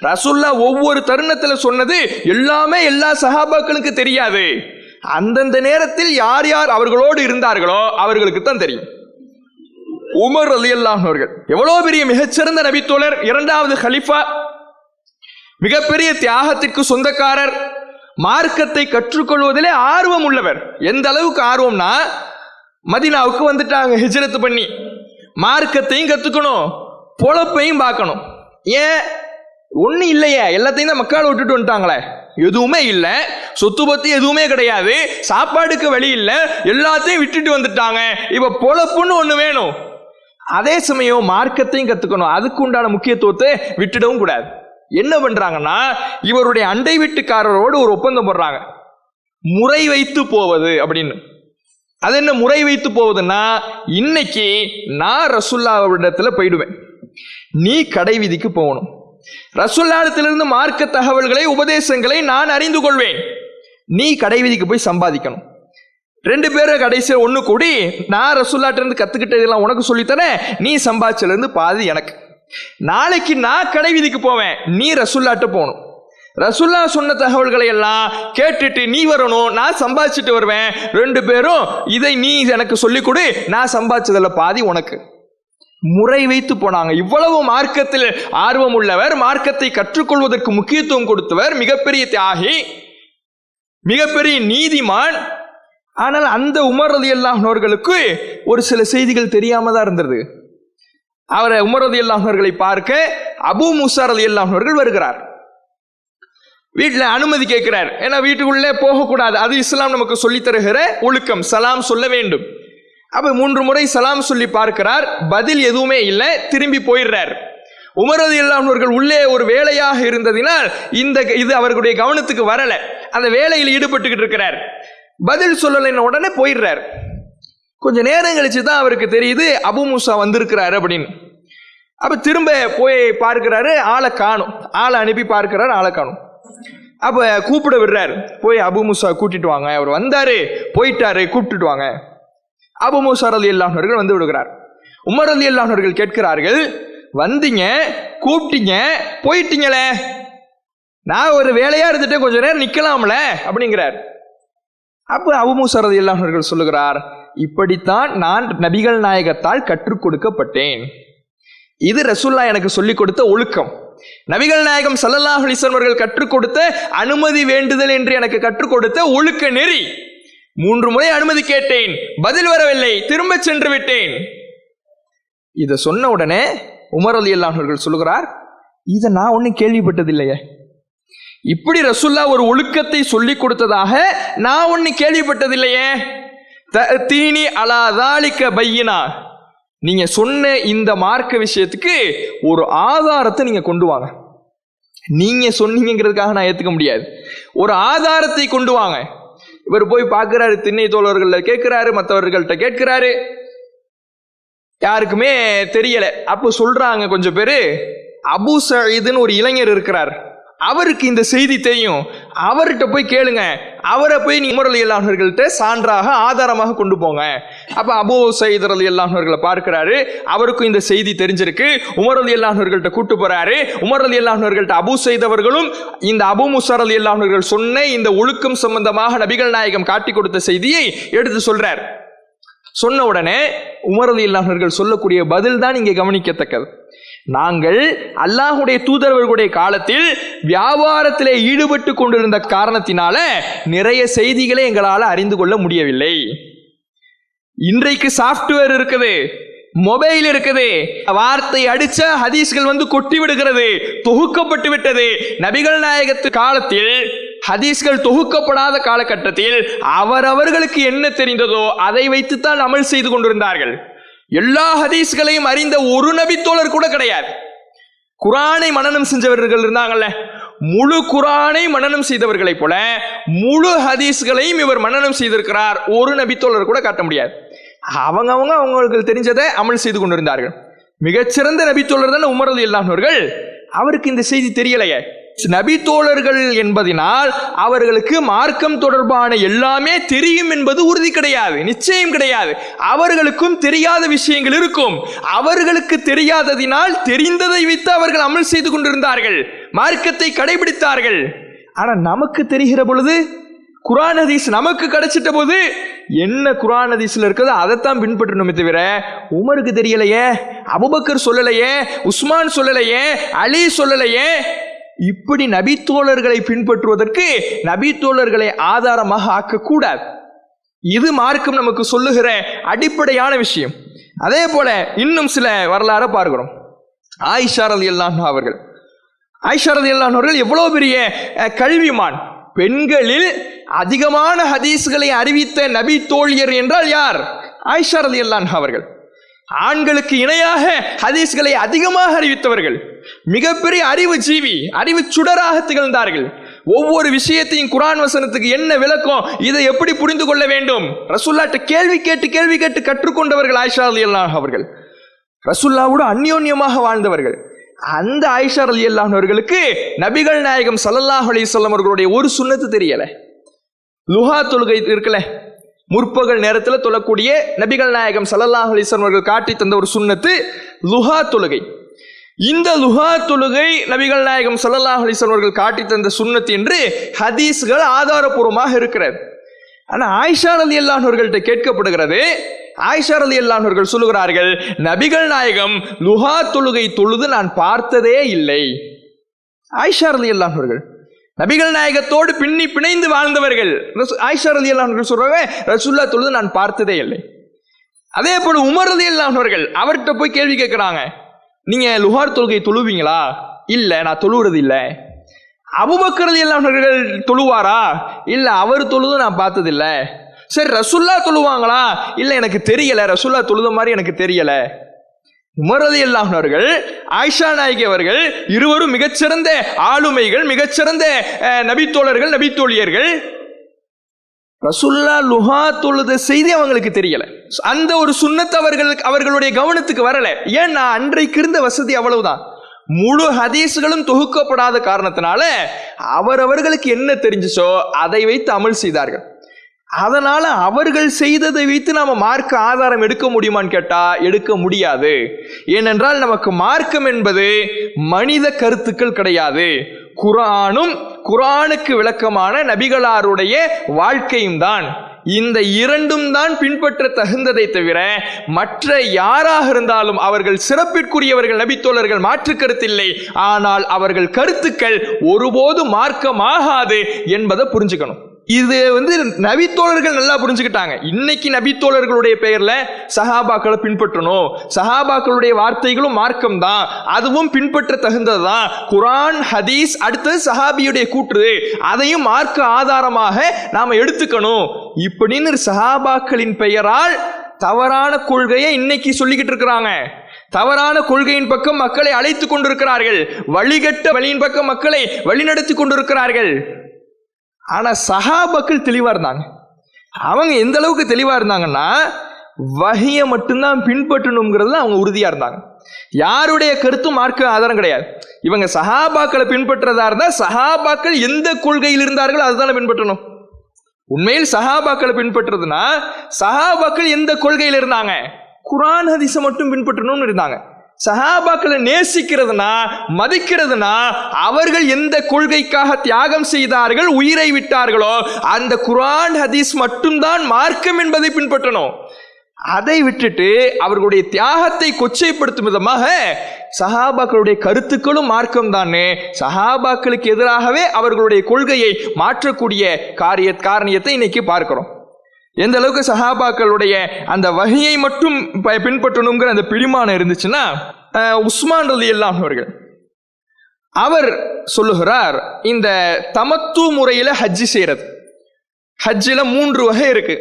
ரசூலுல்லாஹ் ஒவ்வொரு தருணத்தில் சொன்னது எல்லாமே எல்லா சஹாபாக்களுக்கு தெரியாது. அந்தந்த நேரத்தில் யார் யார் அவர்களோடு இருந்தார்களோ அவர்களுக்கு தான் தெரியும். உமர் ரலியல்லாஹு அவர்கள் எவ்வளவு பெரிய மிகச்சிறந்த நபித்தோழர், இரண்டாவது கலிஃபா, மிகப்பெரிய தியாகத்திற்கு சொந்தக்காரர், மார்க்கத்தை கற்றுக்கொள்வதிலே ஆர்வம் உள்ளவர். எந்த அளவுக்கு ஆர்வம்னா மதீனாவுக்கு வந்துட்டாங்க ஹிஜ்ரத் பண்ணி, மார்க்கத்தையும் கத்துக்கணும், பொழப்பையும் பார்க்கணும். ஏன்? ஒன்னும் இல்லையே, எல்லாத்தையும் தான் மக்களை விட்டுட்டு வந்துட்டாங்களே, எதுவுமே இல்லை, சொத்து பத்தி எதுவுமே கிடையாது, சாப்பாடுக்கு வழி இல்லை, எல்லாத்தையும் விட்டுட்டு வந்துட்டாங்க. இப்ப பொழப்புன்னு ஒண்ணு வேணும், அதே சமயம் மார்க்கத்தையும் கத்துக்கணும், அதுக்கு உண்டான முக்கியத்துவத்தை விட்டுடவும் கூடாது. என்ன பண்றாங்கன்னா இவருடைய அண்டை வீட்டுக்காரரோடு ஒரு ஒப்பந்தம் போடுறாங்க, முறை வைத்து போவது அப்படின்னு. அது என்ன முறை வைத்து போவதுன்னா, இன்னைக்கு நான் ரசூலுல்லாஹ்விடத்துல போயிடுவேன், நீ கடை வீதிக்கு போகணும், ரசூலுல்லாஹ்விடத்திலிருந்து மார்க்க தகவல்களை, உபதேசங்களை நான் அறிந்து கொள்வேன், நீ கடை வீதிக்கு போய் சம்பாதிக்கணும். ரெண்டு பேரும் கடைசியில் ஒன்று கூடி நான் ரசூலுல்லாஹ்ட்ட இருந்து கத்துக்கிட்டதெல்லாம் உனக்கு சொல்லித்தரேன், நீ சம்பாதிச்சதுல இருந்து பாதி எனக்கு. நாளைக்கு நான் கடை வீதிக்கு போவேன், நீ ரசூலுல்லாஹ்ட்ட போகணும், ரசூலுல்லாஹ் சொன்ன தகவல்களை எல்லாம் கேட்டுட்டு நீ வரணும், நான் சம்பாதிச்சுட்டு வருவேன், ரெண்டு பேரும் இதை நீ எனக்கு சொல்லிக் கொடு, நான் சம்பாதிச்சதுல பாதி உனக்கு. முறை வைத்து போனாங்க. இவ்வளவு மார்க்கத்தில் ஆர்வம் உள்ளவர், மார்க்கத்தை கற்றுக்கொள்வதற்கு முக்கியத்துவம் கொடுத்தவர், மிகப்பெரிய தியாகி, மிகப்பெரிய நீதிமான். ஆனால் அந்த உமர் ரலியல்லாஹு அவர்களுக்கு ஒரு சில செய்திகள் தெரியாம தான் இருந்தது. அவரை உமர் ரலியல்லாஹு அவர்களை பார்க்க அபூ மூஸா ரலியல்லாஹு அவர்கள் வருகிறார். வீட்டில் அனுமதி கேட்கிறார், ஏன்னா வீட்டுக்குள்ளே போகக்கூடாது, அது இஸ்லாம் நமக்கு சொல்லி தருகிற ஒழுக்கம், சலாம் சொல்ல வேண்டும். அப்ப 3 முறை சலாம் சொல்லி பார்க்கிறார், பதில் எதுவுமே இல்லை, திரும்பி போயிடுறார். உமர் ரலியல்லாஹு அவர்கள் உள்ளே ஒரு வேலையாக இருந்ததினால் இது அவர்களுடைய கவனத்துக்கு வரல. அந்த வேலையில் ஈடுபட்டுக்கிட்டு இருக்கிறார். பதில் சொல்லலைன்னு உடனே போயிடுறார். கொஞ்ச நேரம் கழிச்சு தான் அவருக்கு தெரியுது அபு மூசா வந்திருக்கிறாரு அப்படின்னு. அப்ப திரும்ப போய் பார்க்கிறாரு, ஆளை காணும். ஆளை அனுப்பி பார்க்கிறாரு, ஆளை காணும். அப்ப கூப்பிட விடுறாரு, போய் அபு மூசா கூட்டிட்டு வாங்க, அவர் வந்தாரு போயிட்டாரு, கூப்பிட்டுட்டு வாங்க. அபு மூசா ரலியல்லாஹு அவர்கள் வந்து விடுகிறார். உமர் ரலியல்லாஹு அவர்கள் கேட்கிறார்கள், வந்தீங்க, கூப்பிட்டீங்க, போயிட்டீங்களே, நான் ஒரு வேலையா இருந்துட்டு கொஞ்ச நேரம் நிக்கலாம்ல அப்படிங்கிறார். அப்ப அபு மூசா ரலியல்லாஹு அவர்கள் சொல்லுகிறார், இப்படித்தான் நான் நபிகள் நாயகத்தால் கற்றுக் கொடுக்கப்பட்டேன். இது ரசூலுல்லாஹ் எனக்கு சொல்லிக் கொடுத்த ஒழுக்கம். நபிகள் நாயகம் ஸல்லல்லாஹு அலைஹி வஸல்லம் அவர்கள் கற்றுக் கொடுத்த அனுமதி வேண்டுதல் என்று எனக்கு கற்றுக் கொடுத்த ஒழுக்க நெறி. 3 முறை அனுமதி கேட்டேன், பதில் வரவில்லை, திரும்ப சென்று விட்டேன். இதை சொன்ன உடனே உமர் ரலியல்லாஹு அவர்கள் சொல்லுகிறார், இதை நான் ஒன்னும் கேள்விப்பட்டதில்லையே. இப்படி ரசூலுல்லாஹ் ஒரு ஒழுக்கத்தை சொல்லிக் கொடுத்ததாக நான் ஒன்னும் கேள்விப்பட்டதில்லையே. தீனி அலா தாலிக பையினா, நீங்க சொன்ன இந்த மார்க்க விஷயத்துக்கு ஒரு ஆதாரத்தை நீங்க கொண்டு வாங்க. நீங்க சொன்னீங்கிறதுக்காக நான் ஏத்துக்க முடியாது, ஒரு ஆதாரத்தை கொண்டு வாங்க. இவர் போய் பார்க்கிறாரு, திண்ணை தோழர்கள்ல கேட்கிறாரு, மற்றவர்கள்ட்ட கேட்கிறாரு, யாருக்குமே தெரியல. அப்போ சொல்றாங்க கொஞ்சம் பேரு, அபு சயீதுன்னு ஒரு இளைஞர் இருக்கிறார், அவருக்கு இந்த செய்தி தெரியும், அவர்கிட்ட போய் கேளுங்க, அவரை போய் உமர் ரலியல்லாஹு அவர்கள்ட்ட சான்றாக ஆதாரமாக கொண்டு போங்க. அப்ப அபு சயீத் ரலியல்லாஹு அவர்களை பார்க்கிறாரு, அவருக்கும் இந்த செய்தி தெரிஞ்சிருக்கு. உமர் ரலியல்லாஹு அவர்கள்ட்ட கூட்டு போறாரு. உமர் ரலியல்லாஹு அவர்கள்ட்ட அபு சயீத் அவர்களும் இந்த அபு மூசா ரலியல்லாஹு அவர்கள் சொன்ன இந்த ஒழுக்கம் சம்பந்தமாக நபிகள் நாயகம் காட்டி கொடுத்த செய்தியை எடுத்து சொல்றார். சொன்ன உடனே உமர் ரலியல்லாஹு அவர்கள் சொல்லக்கூடிய பதில் தான் இங்கே கவனிக்கத்தக்கது. நாங்கள் அல்லாஹுடைய தூதர்களுடைய காலத்தில் வியாபாரத்திலே ஈடுபட்டு கொண்டிருந்த காரணத்தினால நிறைய செய்திகளை எங்களால் அறிந்து கொள்ள முடியவில்லை. இன்றைக்கு சாப்ட்வேர் இருக்குது, மொபைல் இருக்குது, வார்த்தை அடிச்ச ஹதீஸ்கள் வந்து கொட்டி விடுகிறது, தொகுக்கப்பட்டு விட்டது. நபிகள் நாயகத்து காலத்தில் ஹதீஸ்கள் தொகுக்கப்படாத காலகட்டத்தில் அவரவர்களுக்கு என்ன தெரிந்ததோ அதை வைத்துத்தான் அமல் செய்து கொண்டிருந்தார்கள். எல்லா ஹதீஸ்களையும் அறிந்த ஒரு நபித்தோழர் கூட கிடையாது. குரானை மனனம் செஞ்சவர்கள் இருந்தாங்கல்ல, முழு குரானை மனனம் செய்தவர்களை போல முழு ஹதீஸ்களையும் இவர் மனனம் செய்திருக்கிறார், ஒரு நபித்தோழர் கூட காட்ட முடியாது. அவங்களுக்கு தெரிஞ்சதை அமல் செய்து கொண்டிருந்தார்கள். மிகச்சிறந்த நபித்தோழர் தான் உமர் ரலியல்லாஹு அவர்கள். அவருக்கு இந்த செய்தி தெரியலையே. நபித்தோழர்கள் என்பதனால் அவர்களுக்கு மார்க்கம் தொடர்பான எல்லாமே தெரியும் என்பது உறுதி கிடையாது, நிச்சயம் கிடையாது. அவர்களுக்கும் தெரியாத விஷயங்கள் இருக்கும். அவர்களுக்கு தெரியாததினால் தெரிந்ததை வைத்து அவர்கள் அமல் செய்து கொண்டிருந்தார்கள், மார்க்கத்தை கடைபிடித்தார்கள். ஆனா நமக்கு தெரிகிற பொழுது, குர்ஆன் ஹதீஸ் நமக்கு கிடைச்சிட்ட போது என்ன குர்ஆன் ஹதீஸ்ல இருக்கிறது அதைத்தான் பின்பற்றணுமே தவிர உமருக்கு தெரியலையே, அபூபக்கர் சொல்லலையே, உஸ்மான் சொல்லலையே, அலி சொல்லலையே. இப்படி நபித்தோழர்களை பின்பற்றுவதற்கு நபித்தோழர்களை ஆதாரமாக ஆக்கக்கூடாது. இது மார்க்கம் நமக்கு சொல்லுகிற அடிப்படையான விஷயம். அதே போல இன்னும் சில வரலாறு பார்க்கிறோம். ஆயிஷா ரலியல்லாஹு அவர்கள், ஆயிஷா ரலியல்லாஹு அவர்கள் எவ்வளவு பெரிய கல்விமான். பெண்களில் அதிகமான ஹதீஸ்களை அறிவித்த நபி தோழியர் என்றால் யார்? ஆயிஷா ரலியல்லாஹு அவர்கள். ஆண்களுக்கு இணையாக ஹதீஸ்களை அதிகமாக அறிவித்தவர்கள், மிகப்பெரிய அறிவு ஜீவி, அறிவு சுடராக திகழ்ந்தார்கள். ஒவ்வொரு விஷயத்தையும் குர்ஆன் வசனத்துக்கு என்ன விளக்கம், இதை எப்படி புரிந்து கொள்ள வேண்டும், ரசூலுல்லாஹ்ட்ட கேள்வி கேட்டு கற்றுக்கொண்டவர்கள் ஆயிஷா ரலியல்லாஹு அவர்கள். ரசூலுல்லாஹ்வோடு அந்யோன்யமாக வாழ்ந்தவர்கள். அந்த ஆயிஷா ரலியல்லாஹு அவர்களுக்கு நபிகள் நாயகம் ஸல்லல்லாஹு அலைஹி வஸல்லம் அவர்களுடைய ஒரு சுன்னத்து தெரியல. லுஹா தொழுகை இருக்குல்ல, முற்பகல் நேரத்தில் தொழக்கூடிய நபிகள் நாயகம் ஸல்லல்லாஹு அலைஹி வஸல்லம் அவர்கள் காட்டி தந்த ஒரு சுன்னத்து லுஹா தொழுகை. இந்த லுஹா தொழுகை நபிகள் நாயகம் ஸல்லல்லாஹு அலைஹி வஸல்லம் அவர்கள் காட்டி தந்த சுன்னத்து என்று ஹதீஸ்கள் ஆதாரபூர்வமாக இருக்கிறது. ஆனால் ஆயிஷா ரலியல்லாஹு அவர்கள்ட்ட கேட்கப்படுகிறது. ஆயிஷா ரலியல்லாஹு அவர்கள் சொல்லுகிறார்கள், நபிகள் நாயகம் லுஹா தொழுகை தொழுது நான் பார்த்ததே இல்லை. ஆயிஷா ரலியல்லாஹு அவர்கள் நபிகள் நாயகத்தோடு பின்னி பிணைந்து வாழ்ந்தவர்கள். ஆயிஷா ரலியல்லாஹு அவர்கள் சொல்றாங்க, ரசூலுல்லாஹ் தொழுது நான் பார்த்ததே இல்லை. அதே போல உமர் ரலியல்லாஹு அவர்கள் அவர்கிட்ட போய் கேள்வி கேட்கிறாங்க, நீங்க லுஹார் தொழுகை தொழுவீங்களா? இல்ல, நான் தொழுவுறது இல்லை. அபூபக்கர் ரலியல்லாஹு அவர்கள் தொழுவாரா? இல்ல, அவர் தொழுது நான் பார்த்ததில்ல. சரி, ரசூலுல்லாஹ் தொழுவாங்களா? இல்ல, எனக்கு தெரியல, ரசூலுல்லாஹ் தொழுத மாதிரி எனக்கு தெரியல. உமர் ரலியல்லாஹு அவர்கள் ஆயிஷா நாயகி அவர்கள் இருவரும் மிகச்சிறந்த ஆளுமைகள், மிகச்சிறந்த நபித்தோழர்கள், நபித்தோழியர்கள். ரசூலுல்லா லுஹா தொழுத செய்தி அவங்களுக்கு தெரியல. அந்த ஒரு சுன்னத் அவர்களுடைய கவனத்துக்கு வரல. ஏன்னா அன்றைக்கு இருந்த வசதி அவ்வளவுதான். முழு ஹதீஸ்களும் தொகுக்கப்படாத காரணத்தினால அவர்களுக்கு என்ன தெரிஞ்சுச்சோ அதை வைத்து அமல் செய்தார்கள். அதனால அவர்கள் செய்ததை வைத்து நாம மார்க்க ஆதாரம் எடுக்க முடியுமான்னு கேட்டா எடுக்க முடியாது. ஏனென்றால் நமக்கு மார்க்கம் என்பது மனித கருத்துக்கள் கிடையாது. குர்ஆனும் குர்ஆனுக்கு விளக்கமான நபிகளாருடைய வாழ்க்கையும் தான். இந்த இரண்டும் தான் பின்பற்ற தகுந்ததை தவிர மற்ற யாராக இருந்தாலும் அவர்கள் சிறப்பிற்குரியவர்கள், நபித்தோழர்கள், மாற்று கருத்தில்லை. ஆனால் அவர்கள் கருத்துக்கள் ஒருபோது மார்க்கமாகாது என்பதை புரிஞ்சுக்கணும். இது நபித்தோழர்கள் நல்லா புரிஞ்சுக்கிட்டாங்க. இன்னைக்கு நபித்தோழர்களுடைய பெயர்ல சஹாபாக்களை பின்பற்றணும், சஹாபாக்களுடைய வார்த்தைகளும் மார்க்கம் தான், அதுவும் பின்பற்ற தகுந்ததுதான். குர்ஆன், ஹதீஸ், அடுத்தது சஹாபியுடைய கூற்று, அதையும் மார்க்க ஆதாரமாக நாம எடுத்துக்கணும். இப்படின்னு சஹாபாக்களின் பெயரால் தவறான கொள்கையை இன்னைக்கு சொல்லிக்கிட்டு இருக்கிறாங்க. தவறான கொள்கையின் பக்கம் மக்களை அழைத்து கொண்டிருக்கிறார்கள். வழிகட்ட வழியின் பக்கம் மக்களை வழிநடத்தி கொண்டிருக்கிறார்கள். ஆனா சஹாபாக்கள் தெளிவா இருந்தாங்க. அவங்க எந்த அளவுக்கு தெளிவா இருந்தாங்கன்னா வஹியை மட்டும்தான் பின்பற்றணுங்கிறதுல அவங்க உறுதியா இருந்தாங்க. யாருடைய கருத்தும் மார்க்க ஆதாரம் கிடையாது. இவங்க சஹாபாக்களை பின்பற்றதா இருந்தா சஹாபாக்கள் எந்த கொள்கையில் இருந்தார்கள் அதுதானே பின்பற்றணும். உண்மையில் சஹாபாக்களை பின்பற்றுறதுன்னா சஹாபாக்கள் எந்த கொள்கையில் இருந்தாங்க, குர்ஆன் ஹதீஸை மட்டும் பின்பற்றணும்னு இருந்தாங்க. சஹாபாக்களை நேசிக்கிறதுனா, மதிக்கிறதுனா, அவர்கள் எந்த கொள்கைக்காக தியாகம் செய்தார்கள், உயிரை விட்டார்களோ அந்த குர்ஆன் ஹதீஸ் மட்டும்தான் மார்க்கம் என்பதை பின்பற்றணும். அதை விட்டுட்டு அவர்களுடைய தியாகத்தை கொச்சைப்படுத்தும் விதமாக சஹாபாக்களுடைய கருத்துக்களும் மார்க்கம் தானே, சஹாபாக்களுக்கு எதிராகவே அவர்களுடைய கொள்கையை மாற்றக்கூடிய காரியத்தை இன்னைக்கு பார்க்கிறோம். எந்த அளவுக்கு சஹாபாக்களுடைய அந்த வஹியை மட்டும் பின்பற்றணுங்கிற அந்த பிடிமானம் இருந்துச்சுன்னா, உஸ்மான் ரலியல்லாஹு அவர்கள் அவர் சொல்லுகிறார், இந்த தமத்து முறையில ஹஜ்ஜி செய்யறது, ஹஜ்ஜில 3 வகை இருக்கு.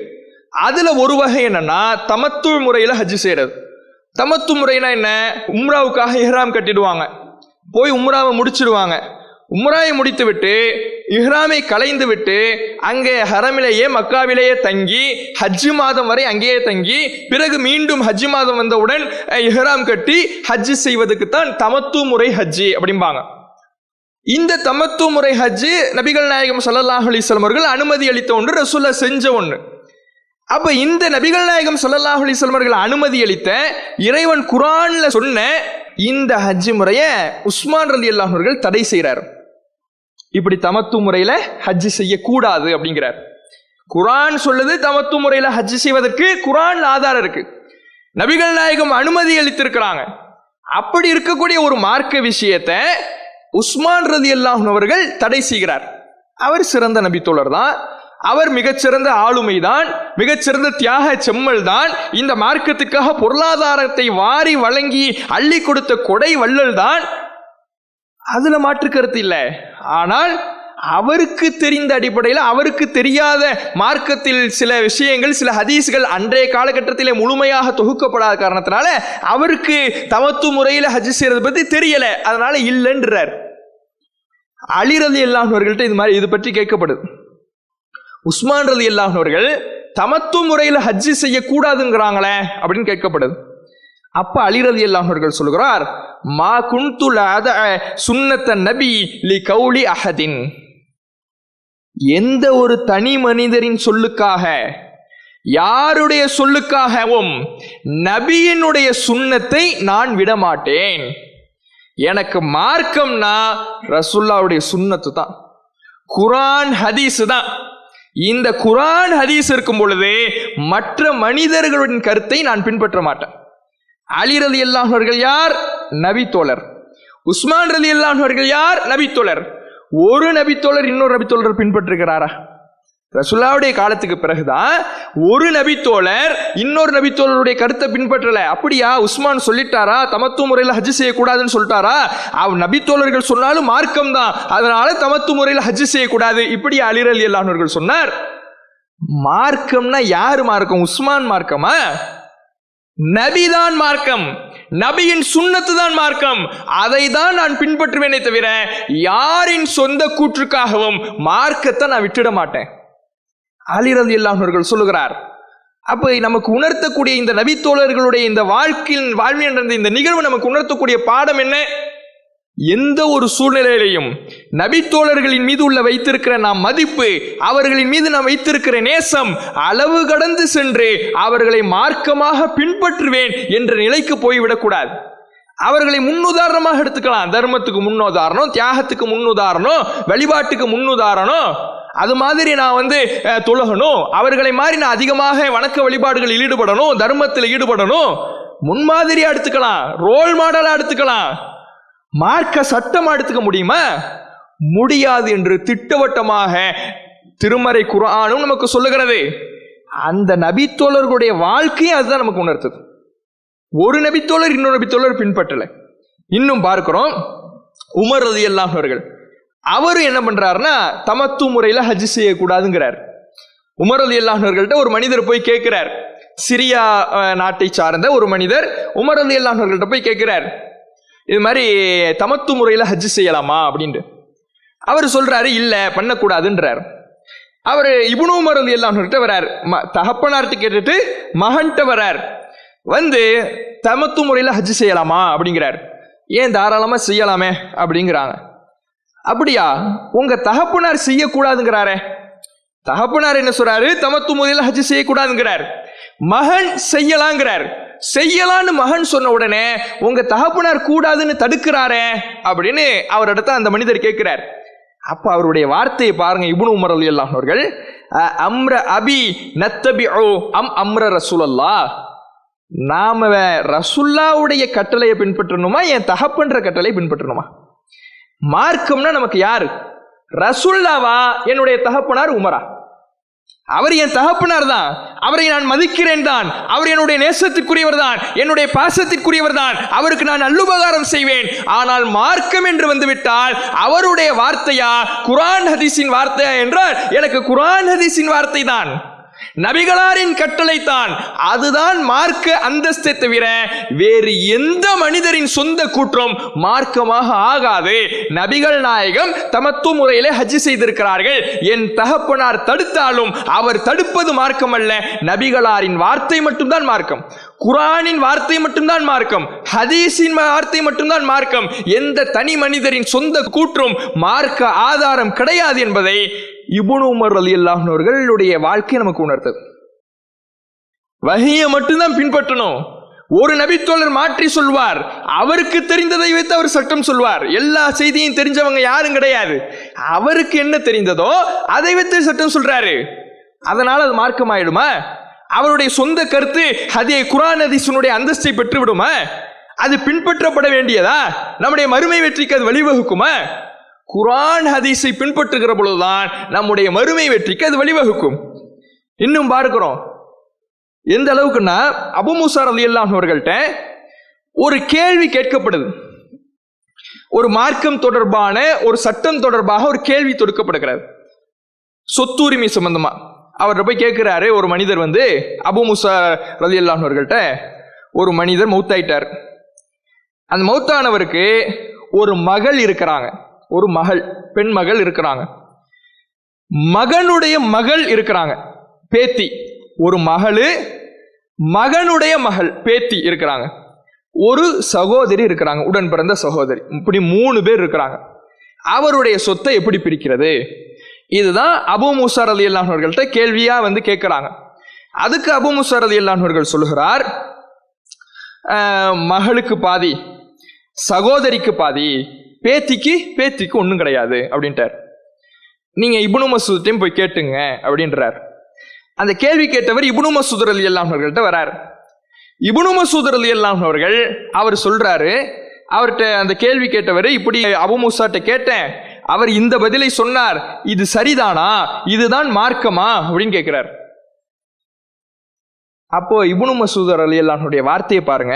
அதுல ஒரு வகை என்னன்னா தமத்து முறையில ஹஜ்ஜி செய்யறது. தமத்து முறைனா என்ன? உம்ராவுக்காக இஹ்ராம் கட்டிடுவாங்க, போய் உம்ராவை முடிச்சிடுவாங்க. உம்ராவை முடித்து விட்டு இஹ்ராமை கலைந்து விட்டு அங்கே ஹரமிலேயே மக்காவிலேயே தங்கி ஹஜ்ஜு மாதம் வரை அங்கேயே தங்கி பிறகு மீண்டும் ஹஜ்ஜு மாதம் வந்தவுடன் இஹ்ராம் கட்டி ஹஜ்ஜு செய்வதற்கு தான் தமத்து முறை ஹஜ்ஜி அப்படிம்பாங்க. இந்த தமத்து முறை ஹஜ்ஜு நபிகள் நாயகம் ஸல்லல்லாஹு அலைஹி வஸல்லம் அவர்கள் அனுமதி அளித்த ஒன்று, ரசூலுல்லாஹ் செஞ்ச ஒன்று. அப்ப இந்த நபிகள் நாயகம் ஸல்லல்லாஹு அலைஹி வஸல்லம் அவர்கள் அனுமதி அளித்த, இறைவன் குர்ஆன்ல சொன்ன இந்த ஹஜ்ஜு முறையை உஸ்மான் ரலியல்லாஹு அவர்கள் தடை செய்கிறார். இப்படி தமத்து முறையில ஹஜ்ஜி செய்யக்கூடாது அப்படிங்கிறார். குர்ஆன் சொல்லுது தமத்து முறையில ஹஜ்ஜி செய்வதற்கு குர்ஆன் ஆதாரம் இருக்கு, நபிகள் நாயகம் அனுமதி அளித்திருக்கிறாங்க. அப்படி இருக்கக்கூடிய ஒரு மார்க்க விஷயத்தை உஸ்மான் ரலியல்லாஹு அவர்கள் தடை செய்கிறார். அவர் சிறந்த நபித்தோழர் தான், அவர் மிகச்சிறந்த ஆளுமைதான், மிகச்சிறந்த தியாக செம்மல் தான், இந்த மார்க்கத்துக்காக பொருளாதாரத்தை வாரி வழங்கி அள்ளி கொடுத்த கொடை வள்ளல் தான், அதுல மாற்று கருத்து இல்லை. ஆனால் அவருக்கு தெரிந்த அடிப்படையில், அவருக்கு தெரியாத மார்க்கத்தில் சில விஷயங்கள், சில ஹதீஸ்கள் அன்றைய காலகட்டத்திலே முழுமையாக தொகுக்கப்படாத காரணத்தினால அவருக்கு தமத்து முறையில் ஹஜ் செய்யறது பத்தி தெரியல, அதனால இல்லைன்றார். அலி ரலியல்லாஹு அவர்கள்ட்ட இது பற்றி கேட்கப்படுது. உஸ்மான் ரலியல்லாஹு அவர்கள் தமத்து முறையில் ஹஜ்ஜி செய்யக்கூடாதுங்கிறாங்களே அப்படின்னு கேட்கப்படுது. அப்ப அலி ரலியல்லாஹு அவர்கள் சொல்கிறார், மா குன்து லஅத சுன்னத்த நபி லி கௌலி அஹதின். எந்த ஒரு தனி மனிதரின் சொல்லுக்காக, யாருடைய சொல்லுக்காகவும் நபியினுடைய சுன்னத்தை நான் விடமாட்டேன். எனக்கு மார்க்கம்னா ரசூலுல்லாஹ்வுடைய சுன்னத்து தான், குர்ஆன் ஹதீஸ் தான். இந்த குர்ஆன் ஹதீஸ் இருக்கும் பொழுது மற்ற மனிதர்களின் கருத்தை நான் பின்பற்ற மாட்டேன். அலி ரலியல்லாஹு அவர்கள் யார்? நபித்தோழர். உஸ்மான் ரலியல்லாஹு அவர்கள் யார்? நபித்தோழர். ஒரு நபித்தோழர் இன்னொரு நபித்தோழர் பின்பற்றுகிறாரா? ரசூலுல்லாஹ்வுடைய காலத்துக்கு பிறகுதான் ஒரு நபித்தோழர் இன்னொரு நபித்தோழருடைய கருத்தை பின்பற்றல. அப்படியா? உஸ்மான் சொல்லிட்டாரா தமத்து முறையில் ஹஜ் செய்யக்கூடாதுன்னு சொல்லிட்டாரா? நபித்தோழர்கள் சொன்னாலும் மார்க்கம் தான், அதனால தமத்து முறையில் ஹஜ் செய்யக்கூடாது, இப்படி அலி ரலியல்லாஹு அவர்கள் சொன்னார். மார்க்கம்னா யாரு மார்க்கம்? உஸ்மான் மார்க்கமா? நபிதான் மார்க்கம். நபியின் சுன்னத்து தான் மார்க்கம், அதை தான் நான் பின்பற்றுவேனே தவிர யாரின் சொந்த கூற்றுக்காகவும் மார்க்கத்தை நான் விட்டுட மாட்டேன். அலி ரலியல்லாஹு அவர்கள் சொல்லுகிறார். அப்ப நமக்கு உணர்த்தக்கூடிய இந்த நபித்தோழர்களுடைய இந்த வாழ்வில் நடந்த இந்த நிகழ்வு நமக்கு உணர்த்தக்கூடிய பாடம் என்ன? எந்த ஒரு சூழ்நிலையிலையும் நபித்தோழர்களின் மீது உள்ள வைத்திருக்கிற நாம் மதிப்பு, அவர்களின் மீது நாம் வைத்திருக்கிற நேசம் அளவு கடந்து சென்று அவர்களை மார்க்கமாக பின்பற்றுவேன் என்ற நிலைக்கு போய்விடக்கூடாது. அவர்களை முன்னுதாரணமாக எடுத்துக்கலாம். தர்மத்துக்கு முன்னுதாரணம், தியாகத்துக்கு முன்னுதாரணம், வழிபாட்டுக்கு முன்னுதாரணம். அது மாதிரி நான் தொழுகணும், அவர்களை மாதிரி நான் அதிகமாக வணக்க வழிபாடுகளில் ஈடுபடணும், தர்மத்தில் ஈடுபடணும், முன்மாதிரியா எடுத்துக்கலாம், ரோல் மாடலா எடுத்துக்கலாம். மார்க்க சட்டமா எடுத்துக்க முடியுமா? முடியாது என்று திட்டவட்டமாக திருமறை குர்ஆனும் நமக்கு சொல்லுகிறது. அந்த நபித்தோழர்களுடைய வாழ்க்கையை அதுதான் நமக்கு உணர்த்துது. ஒரு நபித்தோழர் இன்னொரு நபித்தோழர் பின்பற்றல. இன்னும் பார்க்கிறோம், உமர் ரலியல்லாஹு அவர்கள் அவரு என்ன பண்றாருன்னா தமத்து முறையில ஹஜ் செய்யக்கூடாதுங்கிறார். உமர் ரலியல்லாஹு அவர்கள்ட்ட ஒரு மனிதர் போய் கேட்கிறார். சிரியா நாட்டை சார்ந்த ஒரு மனிதர் உமர் ரலியல்லாஹு அவர்கள்ட்ட போய் கேட்கிறார், இது மாதிரி தமத்து முறையில ஹஜ் செய்யலாமா அப்படின்ட்டு. அவர் சொல்றாரு இல்ல பண்ணக்கூடாதுன்றார். அவர் இப்னு உமர் ரலியல்லாஹு அவர்கிட்ட வரார். தகப்பனார்ட்ட கேட்டுட்டு மகன்கிட்ட வரார். தமத்து முறையில ஹஜ் செய்யலாமா அப்படிங்கிறார். ஏன் தாராளமா செய்யலாமே அப்படிங்கிறாங்க. அப்படியா, உங்க தகப்பனார் செய்யக்கூடாதுங்கிறாரே. தகப்பனார் என்ன சொல்றாரு? தமத்து முறையில ஹஜ் செய்யக்கூடாதுங்கிறார். மகன் செய்யலாங்கிறார். செய்யலான்னு மகன் சொன்ன உடனே உங்க தகப்பனார் கூடாதுன்னு தடுக்கிறாரே அப்படின்னு அவரிடத்த அந்த மனிதர் கேட்கிறார். அப்ப அவருடைய வார்த்தையை பாருங்க. இப்னு உமர் ரலியல்லாஹு அவர்கள் அம்ர அபி நத்தபிஉ அம் அம்ர ரசூலுல்லாஹ், நாம ரசூலுல்லாஹ்வுடைய கட்டளையை பின்பற்றணுமா என் தகப்பன்ற கட்டளையை பின்பற்றணுமா? மார்க்கம்னா நமக்கு யாரு? ரசூலுல்லாஹ்வா என்னுடைய தகப்பனார் உமரா? அவர் என் தகப்பனார் தான், அவரை நான் மதிக்கிறேன் தான், அவர் என்னுடைய நேசத்திற்குரியவர் தான், என்னுடைய பாசத்திற்குரியவர் தான், அவருக்கு நான் நல்லுபகாரம் செய்வேன். ஆனால் மார்க்கம் என்று வந்துவிட்டால் அவருடைய வார்த்தையா குர்ஆன் ஹதீஸின் வார்த்தையா என்றால் எனக்கு குர்ஆன் ஹதீஸின் வார்த்தை தான், நபிகளாரின் கட்டளை தான், அதுதான் மார்க்க அந்தஸ்தை தவிர வேறு எந்த மனிதரின் சொந்த கூற்றம் மார்க்கமாக ஆகாது. நபிகள் நாயகம் தமத்து முறையிலே ஹஜ் செய்திருக்கிறார்கள். என் தகப்பனார் தடுத்தாலும் அவர் தடுப்பது மார்க்கம் அல்ல. நபிகளாரின் வார்த்தை மட்டும்தான் மார்க்கம், குர்ஆனின் வார்த்தை மட்டும்தான் மார்க்கம், ஹதீஸின் வார்த்தை மட்டும்தான் மார்க்கம். எந்த தனி மனிதரின் சொந்த கூற்றும் மார்க்க ஆதாரம் கிடையாது என்பதை இப்னு உமர் ரலியல்லாஹு அவர்களுடைய வாழ்க்கை நமக்கு உணர்த்தது. வஹியை மட்டும்தான் பின்பற்றணும். ஒரு நபித்தோழர் மாற்றி சொல்வார், அவருக்கு தெரிந்ததை வைத்து அவர் சட்டம் சொல்வார். எல்லா செய்தியும் தெரிஞ்சவங்க யாரும் கிடையாது. அவருக்கு என்ன தெரிந்ததோ அதை வைத்து சட்டம் சொல்றாரு. அதனால அது மார்க்கம் ஆயிடுமா? அவருடைய சொந்த கருத்து அதே குர்ஆன் ஹதீஸினுடைய அந்தஸ்தை பெற்று விடுமா? அது பின்பற்றப்பட வேண்டியதா? நம்முடைய மறுமை வெற்றிக்கு அது வழிவகுக்குமா? குர்ஆன் ஹதீஸை பின்பற்றுகிற பொழுதுதான் நம்முடைய மறுமை வெற்றிக்கு அது வழிவகுக்கும். இன்னும் பார்க்கிறோம் எந்த அளவுக்குன்னா, அபூ மூஸா ரலியல்லாஹு அவர்கள்ட்ட ஒரு கேள்வி கேட்கப்படுது. ஒரு மார்க்கம் தொடர்பான ஒரு சட்டம் தொடர்பாக ஒரு கேள்வி தொடுக்கப்படுகிறது, சொத்துரிமை சம்பந்தமா. அவர்கிட்ட போய் கேட்கிறாரு ஒரு மனிதர் அபூ மூஸா ரலியல்லாஹு அவர்கள்ட்ட, ஒரு மனிதர் மௌத்தாயிட்டார். அந்த மௌத்தானவருக்கு ஒரு மகள் இருக்கிறாங்க, ஒரு மகள், பெண் மகள் இருக்கிறாங்க. மகனுடைய மகள் இருக்கிறாங்க, பேத்தி. ஒரு மகளு, மகனுடைய மகள், பேத்தி இருக்கிறாங்க. ஒரு சகோதரி இருக்கிறாங்க, உடன் பிறந்த சகோதரி. இப்படி 3 பேர் இருக்கிறாங்க. அவருடைய சொத்தை எப்படி பிரிக்கிறது? இதுதான் அபூ மூஸா ரலியல்லாஹு அவர்கள்ட்ட கேள்வியா கேட்கிறாங்க. அதுக்கு அபூ மூஸா ரலியல்லாஹு அவர்கள் சொல்லுகிறார், மகளுக்கு பாதி, சகோதரிக்கு பாதி, பேத்திக்கு ஒன்றும் கிடையாது அப்படின்ட்டார். நீங்க இப்னு மஸ்ஊத்தையும் போய் கேட்டுங்க அப்படின்றார். அந்த கேள்வி கேட்டவர் இப்னு மஸ்ஊத் ரலியல்லாஹு அவர்கள்ட்ட வரார். இப்னு மஸ்ஊத் ரலியல்லாஹு அவர்கள் அவர் சொல்றாரு, அவர்கிட்ட அந்த கேள்வி கேட்டவர், இப்படி அபூ மூஸாட்ட கேட்டேன், அவர் இந்த பதிலை சொன்னார், இது சரிதானா, இதுதான் மார்க்கமா அப்படின்னு கேட்கிறார். அப்போ இப்னு மஸ்ஊத் ரலியல்லாஹுடைய வார்த்தையை பாருங்க,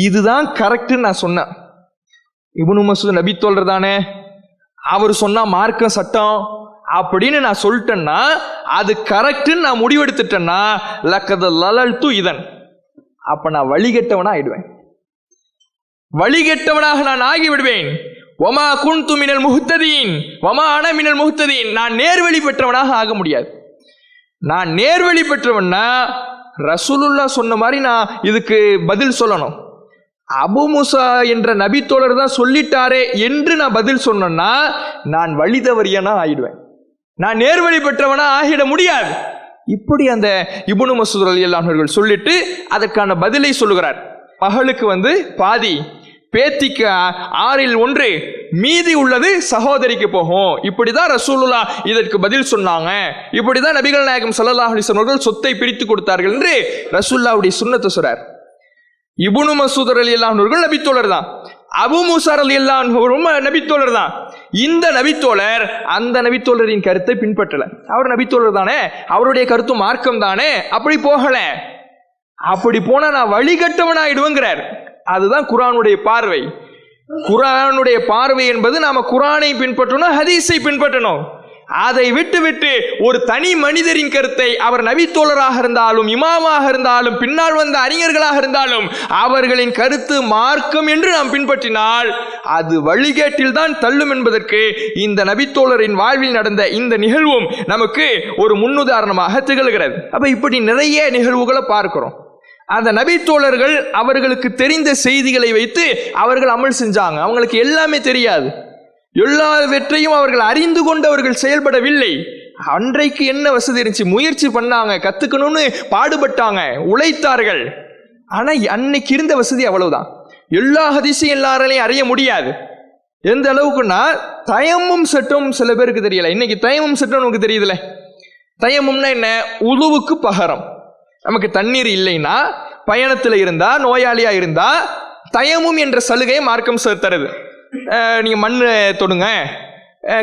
இதுதான் கரெக்ட்னு நான் சொன்னேன். இப்னு மஸ்ஊத் நபி தோழர் தானே, அவர் சொன்னா மார்க்கம் சட்டம் அப்படின்னு நான் சொல்லிட்டேன்னா, அது கரெக்ட்னு நான் முடிவெடுத்துட்டேன்னா லக்கத லலல்து இதன், அப்ப நான் வழிகட்டவனா ஆயிடுவேன். வழிகெட்டவனாக நான் ஆகிவிடுவேன். ஒமா குன்து மினல் முஹ்ததீன் வமா அன மினல் முஹ்ததீன், நான் நேர்வழி பெற்றவனாக ஆக முடியாது. நான் நேர்வழி பெற்றவன்னா ரசூலுல்லாஹ் சொன்ன மாதிரி நான் இதுக்கு பதில் சொல்லணும். அபு மூசா என்ற நபித்தோழர் தான் சொல்லிட்டாரே என்று நான் பதில் சொன்னேன்னா நான் வழி தவறியனா ஆயிடுவேன், நான் நேர்வழி பெற்றவனா ஆகிட முடியாது. இப்படி அந்த இப்னு மஸ்ஊத் ரலியல்லாஹு அன்ஹு சொல்லிட்டு அதற்கான பதிலை சொல்லுகிறார். மகளுக்கு பாதி, பேத்திக்கு 1/6, மீதி உள்ளது சகோதரிக்கு போகும். இப்படிதான் ரசூலுல்லாஹ் இதற்கு பதில் சொன்னாங்க. இப்படிதான் நபிகள் நாயகம் ஸல்லல்லாஹு அலைஹி வஸல்லம் அவர்கள் சொத்தை பிரித்து கொடுத்தார்கள் என்று ரசூலுல்லாஹ்வுடைய சுன்னத்தை சொல்றார். இப்னு மஸ்ஊத் ரலியல்லாஹு அன்ஹு நபித்தோழர் தான், அபு மூசா ரலியல்லாஹு அன்ஹு நபித்தோழர் தான். இந்த நபித்தோழர் அந்த நபித்தோழரின் கருத்தை பின்பற்றல. அவர் நபித்தோழர் தானே, அவருடைய கருத்து மார்க்கம் தானே, அப்படி போகல. அப்படி போனா நான் வழிகட்டவனாயிடுவேங்கிறார். அதுதான் குர்ஆனுடைய பார்வை. குர்ஆனுடைய பார்வை என்பது நாம குர்ஆனை பின்பற்றணும், ஹதீஸை பின்பற்றணும். அதை விட்டு ஒரு தனி மனிதரின் கருத்தை, அவர் நபித்தோழராக இருந்தாலும் இமாமாக இருந்தாலும் பின்னால் வந்த அறிஞர்களாக இருந்தாலும் அவர்களின் கருத்து மார்க்கம் என்று நாம் பின்பற்றினால் அது வழிகேட்டில் தான் தள்ளும் என்பதற்கு இந்த நபித்தோழரின் வாழ்வில் நடந்த இந்த நிகழ்வும் நமக்கு ஒரு முன்னுதாரணமாக திகழ்கிறது. அப்ப இப்படி நிறைய நிகழ்வுகளை பார்க்கிறோம். அந்த நபித்தோழர்கள் அவர்களுக்கு தெரிந்த செய்திகளை வைத்து அவர்கள் அமல் செஞ்சாங்க. அவங்களுக்கு எல்லாமே தெரியாது, எல்லாவற்றையும் அவர்கள் அறிந்து கொண்டு அவர்கள் செயல்படவில்லை. அன்றைக்கு என்ன வசதி இருந்துச்சு, முயற்சி பண்ணாங்க, கத்துக்கணும்னு பாடுபட்டாங்க, உழைத்தார்கள். ஆனா அன்னைக்கு இருந்த வசதி அவ்வளவுதான். எல்லா ஹதீஸையும் எல்லாராலையும் அறிய முடியாது. எந்த அளவுக்குன்னா தயம்மும் சட்டம் சில பேருக்கு தெரியல. இன்னைக்கு தயம்மும் சட்டம் நமக்கு தெரியுதுல. தயம்மும்னா என்ன, உதுவுக்கு பகரம். நமக்கு தண்ணீர் இல்லைன்னா, பயணத்தில் இருந்தா, நோயாளியா இருந்தா தயமும் என்ற சலுகையை மார்க்கம் தருது. நீங்கள் மண் தொடுங்க,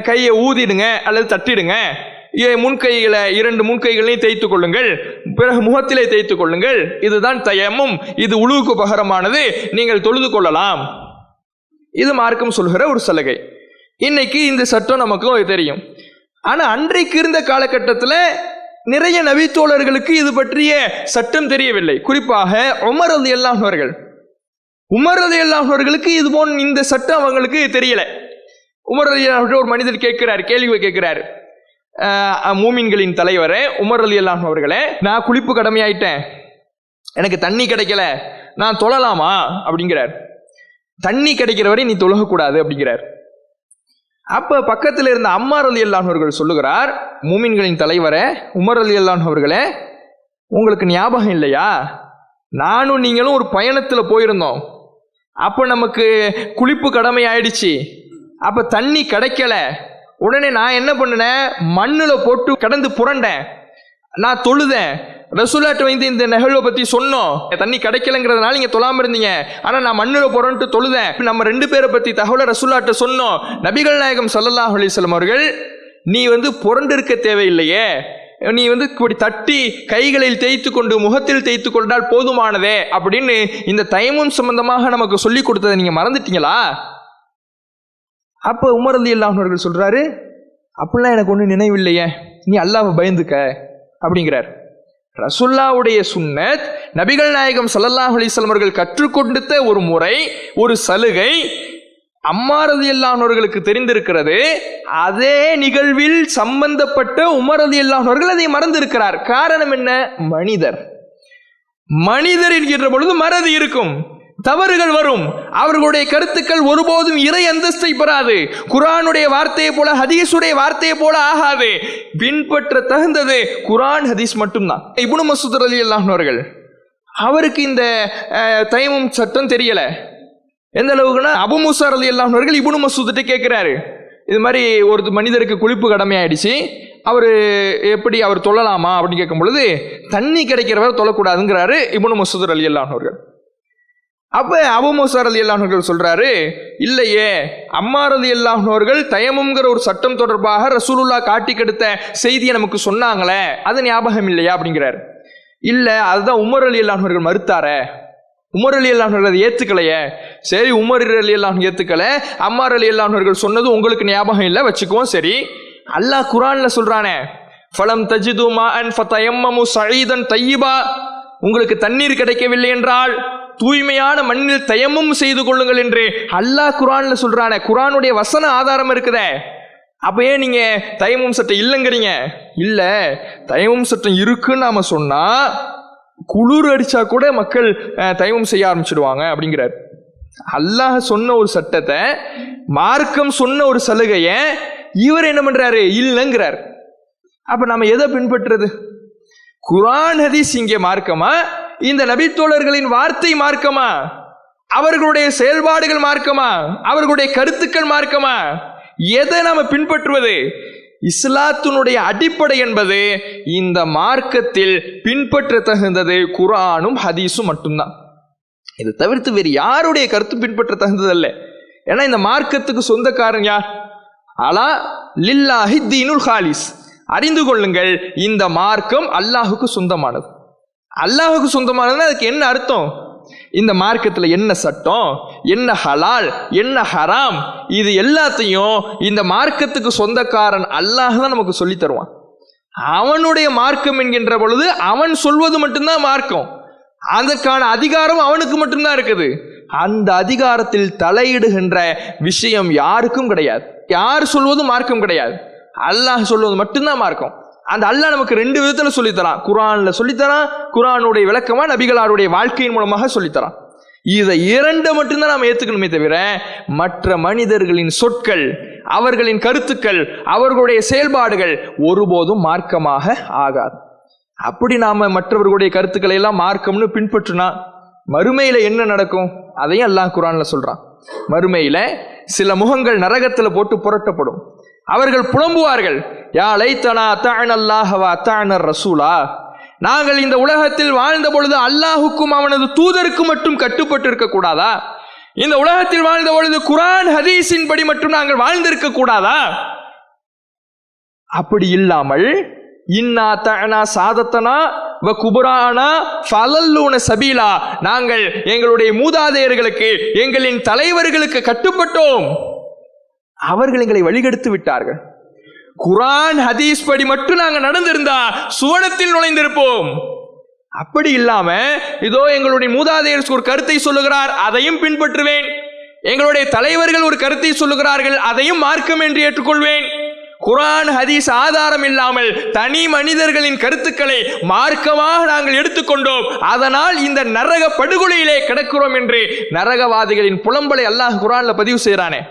கையை ஊதிடுங்க அல்லது தட்டிடுங்க, முன்கைகளை 2 முன்கைகளையும் தேய்த்து கொள்ளுங்கள், பிறகு முகத்திலே தேய்த்து கொள்ளுங்கள், இதுதான் தயமும், இது உழுவுக்கு பகரமானது, நீங்கள் தொழுது கொள்ளலாம். இது மார்க்கம் சொல்கிற ஒரு சலுகை. இன்னைக்கு இந்த சட்டம் நமக்கு தெரியும். ஆனால் அன்றைக்கு இருந்த காலகட்டத்தில் நிறைய நபித்தோழர்களுக்கு இது பற்றிய சட்டம் தெரியவில்லை. குறிப்பாக உமர் ரலியல்லாஹு அவர்களுக்கு இது போன்ற இந்த சட்டம் அவங்களுக்கு தெரியல. உமர் ரலியல்லாஹு ஒரு மனிதர் கேள்வி கேட்கிறார், மூமின்களின் தலைவரே உமர் ரலியல்லாஹு அவர்களே, நான் குளிப்பு கடமையாயிட்டேன், எனக்கு தண்ணி கிடைக்கல, நான் தொழலாமா அப்படிங்கிறார். தண்ணி கிடைக்கிற வரை நீ தொழக்கூடாது அப்படிங்கிறார். அப்ப பக்கத்தில் இருந்த அம்மார் ரலியல்லாஹு அவர்கள் சொல்லுகிறார், மூமின்களின் தலைவரே உமர் ரலியல்லாஹு அவர்களே, உங்களுக்கு ஞாபகம் இல்லையா, நானும் நீங்களும் ஒரு பயணத்தில் போயிருந்தோம். அப்போ நமக்கு குளிப்பு கடமை ஆயிடுச்சு. அப்போ தண்ணி கிடைக்கல. உடனே நான் என்ன பண்ணினேன், மண்ணில் போட்டு கடந்து புரண்டேன், நான் தொழுதேன். ரசூலுல்லாஹ் இந்த நிகழ்வை பற்றி சொன்னோம், தண்ணி கிடைக்கலங்கிறதுனால நீங்கள் தொழாமல் இருந்தீங்க, ஆனால் நான் மண்ணில் புரண்டு தொழுதேன். நம்ம 2 பேரை பற்றி தகவலை ரசூலுல்லாஹ் சொன்னோம். நபிகள் நாயகம் ஸல்லல்லாஹு அலைஹி வஸல்லம் அவர்கள், நீ புரண்டு இருக்க தேவையில்லையே, நீ இப்படி தட்டி கைகளில் தேய்த்து கொண்டு முகத்தில் தேய்த்து கொண்டால் போதுமானதே அப்படின்னு இந்த தயமும் சம்பந்தமாக நமக்கு சொல்லி கொடுத்ததை நீங்க மறந்துட்டீங்களா? அப்ப உமர் ரலியல்லாஹு அவர்கள் சொல்றாரு, அப்படிலாம் எனக்கு ஒன்றும் நினைவில்லையே, நீ அல்லாஹ்வை பயந்துக்க அப்படிங்கிறார். ரசூலுல்லாஹ்வுடைய சுன்னத், நபிகள் நாயகம் ஸல்லல்லாஹு அலைஹி வஸல்லம் அவர்கள் கற்றுக் கொடுத்த ஒரு முறை, ஒரு சலுகை அம்மார் ரலியல்லாஹு அவர்களுக்கு தெரிந்திருக்கிறது. அதே நிகழ்வில் சம்பந்தப்பட்ட உமர் ரலியல்லாஹு அவர்கள் அதை மறந்திருக்கிறார். காரணம் என்ன? மனிதர் என்கின்ற பொழுது மறதி இருக்கும், தவறுகள் வரும். அவர்களுடைய கருத்துக்கள் ஒருபோதும் இறை அந்தஸ்தை பெறாது. குர்ஆனுடைய வார்த்தையை போல ஹதீஸுடைய வார்த்தையை போல ஆகாது. பின்பற்ற தகுந்தது குர்ஆன் ஹதீஸ் மட்டும்தான். இப்னு மஸ்ஊத் ரலியல்லாஹு அவர்கள், அவருக்கு இந்த தயமும் சட்டம் தெரியல. எந்த அளவுக்குன்னா, அபு மூசா ரலியல்லாஹு அவர்கள் இப்னு மஸ்ஊத்கிட்ட கேட்கிறாரு, இது மாதிரி ஒரு மனிதருக்கு குளிப்பு கடமையாயிடுச்சு, அவர் தொழலாமா அப்படின்னு கேட்கும் பொழுது, தண்ணி கிடைக்கிறவரை தொழக்கூடாதுங்கிறாரு இப்னு மஸ்ஊத் ரலியல்லாஹு அவர்கள். அப்ப அபு மூசா ரலியல்லாஹு அவர்கள் சொல்றாரு, இல்லையே, அம்மார் ரலியல்லாஹு அவர்கள் தயமும்ங்கிற ஒரு சட்டம் தொடர்பாக ரசூலுல்லாஹ் காட்டி கெடுத்த செய்தியை நமக்கு சொன்னாங்களே, அது ஞாபகம் இல்லையா அப்படிங்கிறாரு. இல்ல, அதுதான் உமர் ரலியல்லாஹு அவர்கள் மறுத்தாரே, உமர் ரலியல்லாஹு அவர்கள் அதை ஏத்துக்கலையே. சரி, உமர் ரலியல்லாஹு ஏத்துக்கல, அம்மார் ரலியல்லாஹு அவர்கள் சொன்னது உங்களுக்கு ஞாபகம் இல்லை, வச்சுக்குவோம். சரி, அல்லாஹ் குர்ஆன்ல சொல்றானே, ஃபலம் தஜிது மாஅன் ஃபதயம்மமு ஸஈதன் தய்யிபா, உங்களுக்கு தண்ணீர் கிடைக்கவில்லை என்றால் தூய்மையான மண்ணில் தயமும் செய்து கொள்ளுங்கள் என்று அல்லாஹ் குர்ஆன்ல சொல்றானே, குர்ஆனுடைய வசன ஆதாரம் இருக்குதே. அப்ப ஏன் நீங்க தயமும் சட்டம் இல்லைங்கிறீங்க? இல்ல, தயமும் சட்டம் இருக்குன்னு நாம சொன்னா குளிர் அடிச்சா கூட மக்கள் தயமும் செய்ய ஆரம்பிச்சிடுவாங்க அப்படிங்கிறார். அல்லாஹ் சொன்ன ஒரு சட்டத்தை, மார்க்கம் சொன்ன ஒரு சலுகையை இவர் என்ன பண்றாரு? இல்லைங்கிறார். அப்ப நம்ம எதை பின்பற்றுறது? குர்ஆன் ஹதீஸ் இங்கே மார்க்கமா? இந்த நபித்தோழர்களின் வார்த்தை மார்க்கமா? அவர்களுடைய செயல்பாடுகள் மார்க்கமா? அவர்களுடைய கருத்துக்கள் மார்க்கமா? எதை நாம பின்பற்றுவது? இஸ்லாத்தினுடைய அடிப்படை என்பது இந்த மார்க்கத்தில் பின்பற்ற தகுந்தது குர்ஆனும் ஹதீஸும் மட்டும்தான். இது தவிர்த்து வேறு யாருடைய கருத்து பின்பற்ற தகுந்ததல்ல. ஏன்னா இந்த மார்க்கத்துக்கு சொந்தக்காரன் யார்? அலா லில்லாஹி தீனுல் ஹாலிஸ். அறிந்து கொள்ளுங்கள், இந்த மார்க்கம் அல்லாஹுக்கு சொந்தமானது. அல்லாஹுக்கு சொந்தமானதுன்னா அதுக்கு என்ன அர்த்தம்? இந்த மார்க்கத்துல என்ன சட்டம், என்ன ஹலால், என்ன ஹராம், இது எல்லாத்தையும் இந்த மார்க்கத்துக்கு சொந்தக்காரன் அல்லாஹ் தான் நமக்கு சொல்லி தருவான். அவனுடைய மார்க்கம் என்கின்ற பொழுது அவன் சொல்வது மட்டும்தான் மார்க்கம். அதற்கான அதிகாரம் அவனுக்கு மட்டும்தான் இருக்குது. அந்த அதிகாரத்தில் தலையிடுகின்ற விஷயம் யாருக்கும் கிடையாது. யார் சொல்வதும் மார்க்கம் கிடையாது. அல்லாஹ் சொல்வது மட்டும்தான் மார்க்கம். அந்த அல்லாஹ் நமக்கு ரெண்டு விதத்துல சொல்லித்தரான். குர்ஆன்ல சொல்லித்தரான், குர்ஆனுடைய விளக்கமா நபிகளாருடைய வாழ்க்கையின் மூலமாக சொல்லித்தரான். இதை இரண்டு மட்டும்தான் நாம் ஏத்துக்கணுமே தவிர மற்ற மனிதர்களின் சொற்கள், அவர்களின் கருத்துக்கள், அவர்களுடைய செயல்பாடுகள் ஒருபோதும் மார்க்கமாக ஆகாது. அப்படி நாம மற்றவர்களுடைய கருத்துக்களை எல்லாம் மார்க்கம்னு பின்பற்றினா மறுமையில என்ன நடக்கும்? அதையும் அல்லாஹ் குர்ஆன்ல சொல்றான். மறுமையில சில முகங்கள் நரகத்துல போட்டு புரட்டப்படும். அவர்கள் புலம்புவார்கள், யா லைத்தனா அத்தஅனல்லாஹ வ அத்தஅனர் ரசூலா. நாங்கள் இந்த உலகத்தில் வாழ்ந்த பொழுது அல்லாஹுக்கும் அவனது தூதருக்கு மட்டும் கட்டுப்பட்டு இருக்க கூடாதா? இந்த உலகத்தில் வாழ்ந்த பொழுது குர்ஆன் ஹதீஸின் படி மட்டும் நாங்கள் வாழ்ந்திருக்க கூடாதா? அப்படி இல்லாமல் இன்னா தஅனா சாதத்தனா வ குபரானா ஃபலல்லூன சபீலா, நாங்கள் எங்களுடைய மூதாதையர்களுக்கு, எங்களின் தலைவர்களுக்கு கட்டுப்பட்டோம், அவர்கள் எங்களை வழிகெடுத்து விட்டார்கள். குர்ஆன் ஹதீஸ் படி மட்டும் நாங்க நடந்திருந்தா சுவனத்தில் நுழைந்திருப்போம். அப்படி இல்லாம இதோ எங்களுடைய மூதாதையர் ஒரு கருத்தை சொல்லுகிறார், அதையும் பின்பற்றுவேன். எங்களுடைய தலைவர்கள் ஒரு கருத்தை சொல்லுகிறார்கள், அதையும் மார்க்கம் என்று ஏற்றுக்கொள்வேன். குர்ஆன் ஹதீஸ் ஆதாரம் இல்லாமல் தனி மனிதர்களின் கருத்துக்களை மார்க்கமாக நாங்கள் எடுத்துக்கொண்டோம், அதனால் இந்த நரக படுகொலையிலே கிடக்கிறோம் என்று நரகவாதிகளின் புலம்பலை அல்லாஹ் குர்ஆன்ல பதிவு செய்கிறானே.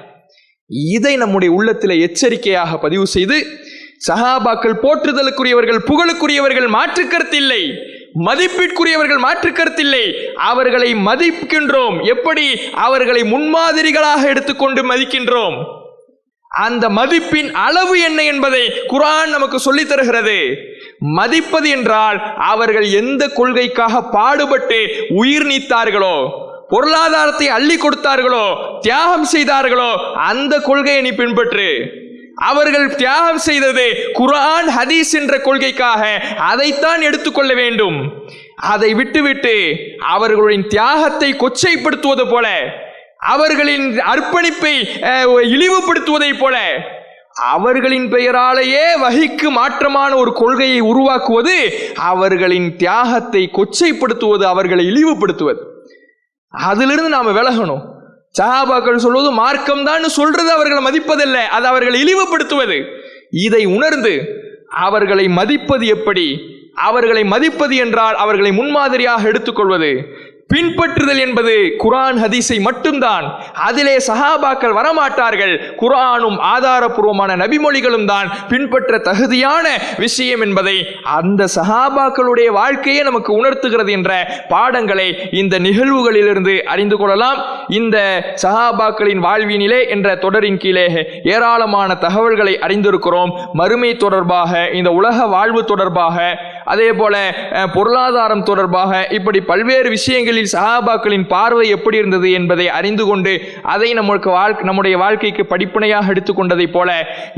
இதை நம்முடைய உள்ளத்திலே எச்சரிக்கையாக பதிவு செய்து, சஹாபாக்கள் போற்றுதலுக்குரியவர்கள், புகழுக்குரியவர்கள், மாற்று கருத்தில்லை. மதிப்பிற்குரியவர்கள், மாற்று கருத்தில்லை. அவர்களை மதிக்கின்றோம். எப்படி? அவர்களை முன்மாதிரிகளாக எடுத்துக்கொண்டு மதிக்கின்றோம். அந்த மதிப்பின் அளவு என்ன என்பதை குர்ஆன் நமக்கு சொல்லித் தருகிறது. மதிப்பது என்றால் அவர்கள் எந்த கொள்கைக்காக பாடுபட்டு உயிர் நீத்தார்களோ, பொருளாதாரத்தை அள்ளி கொடுத்தார்களோ, தியாகம் செய்தார்களோ, அந்த கொள்கையை நீ பின்பற்று. அவர்கள் தியாகம் செய்தது குர்ஆன் ஹதீஸ் என்ற கொள்கைக்காக, அதைத்தான் எடுத்துக்கொள்ள வேண்டும். அதை விட்டுவிட்டு அவர்களின் தியாகத்தை கொச்சைப்படுத்துவது போல, அவர்களின் அர்ப்பணிப்பை இழிவுபடுத்துவதை போல, அவர்களின் பெயராலேயே வஹிக்கு மாற்றமான ஒரு கொள்கையை உருவாக்குவது, அவர்களின் தியாகத்தை கொச்சைப்படுத்துவது, அவர்களை இழிவுபடுத்துவது. அதிலிருந்து நாம விலகணும். சஹாபாக்கள் சொல்வது மார்க்கம் தான் சொல்றது அவர்களை மதிப்பதில்லை, அது அவர்களை இழிவுபடுத்துவது. இதை உணர்ந்து அவர்களை மதிப்பது எப்படி? அவர்களை மதிப்பது என்றால் அவர்களை முன்மாதிரியாக எடுத்துக்கொள்வது. பின்பற்றுதல் என்பது குர்ஆன் ஹதீஸை மட்டும்தான். அதிலே சஹாபாக்கள் வரமாட்டார்கள். குர்ஆனும் ஆதாரபூர்வமான நபிமொழிகளும் தான் பின்பற்ற தகுதியான விஷயம் என்பதை அந்த சஹாபாக்களுடைய வாழ்க்கையே நமக்கு உணர்த்துகிறது என்ற பாடங்களை இந்த நிகழ்வுகளிலிருந்து அறிந்து கொள்ளலாம். இந்த சஹாபாக்களின் வாழ்வினிலே என்ற தொடரின் கீழே ஏராளமான தகவல்களை அறிந்திருக்கிறோம். மறுமை தொடர்பாக, இந்த உலக வாழ்வு தொடர்பாக, அதே போல பொருளாதாரம் தொடர்பாக, இப்படி பல்வேறு விஷயங்களில் சஹாபாக்களின் பார்வை எப்படி இருந்தது என்பதை அறிந்து கொண்டு அதை நம்முடைய வாழ்க்கைக்கு படிப்பினையாக எடுத்துக்கொண்டதை போல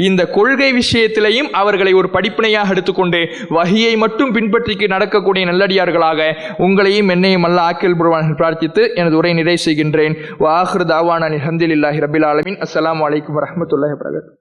இந்த கொள்கை விஷயத்திலையும் அவர்களை ஒரு படிப்பினையாக எடுத்துக்கொண்டு வஹியை மட்டும் பின்பற்றி நடக்கக்கூடிய நல்லடியார்களாக உங்களையும் என்னையும் அல்லாஹ் ஆக்கில் புரிவான் பிரார்த்தித்து எனது உரை நிறைவு செய்கின்றேன். வ ஆகிரு தாவானா அல்ஹம்துலில்லாஹி ரப்பில் ஆலமீன். அஸ்ஸலாமு அலைக்கும் வரஹ்மத்துல்லாஹி வபரகாத்துஹு.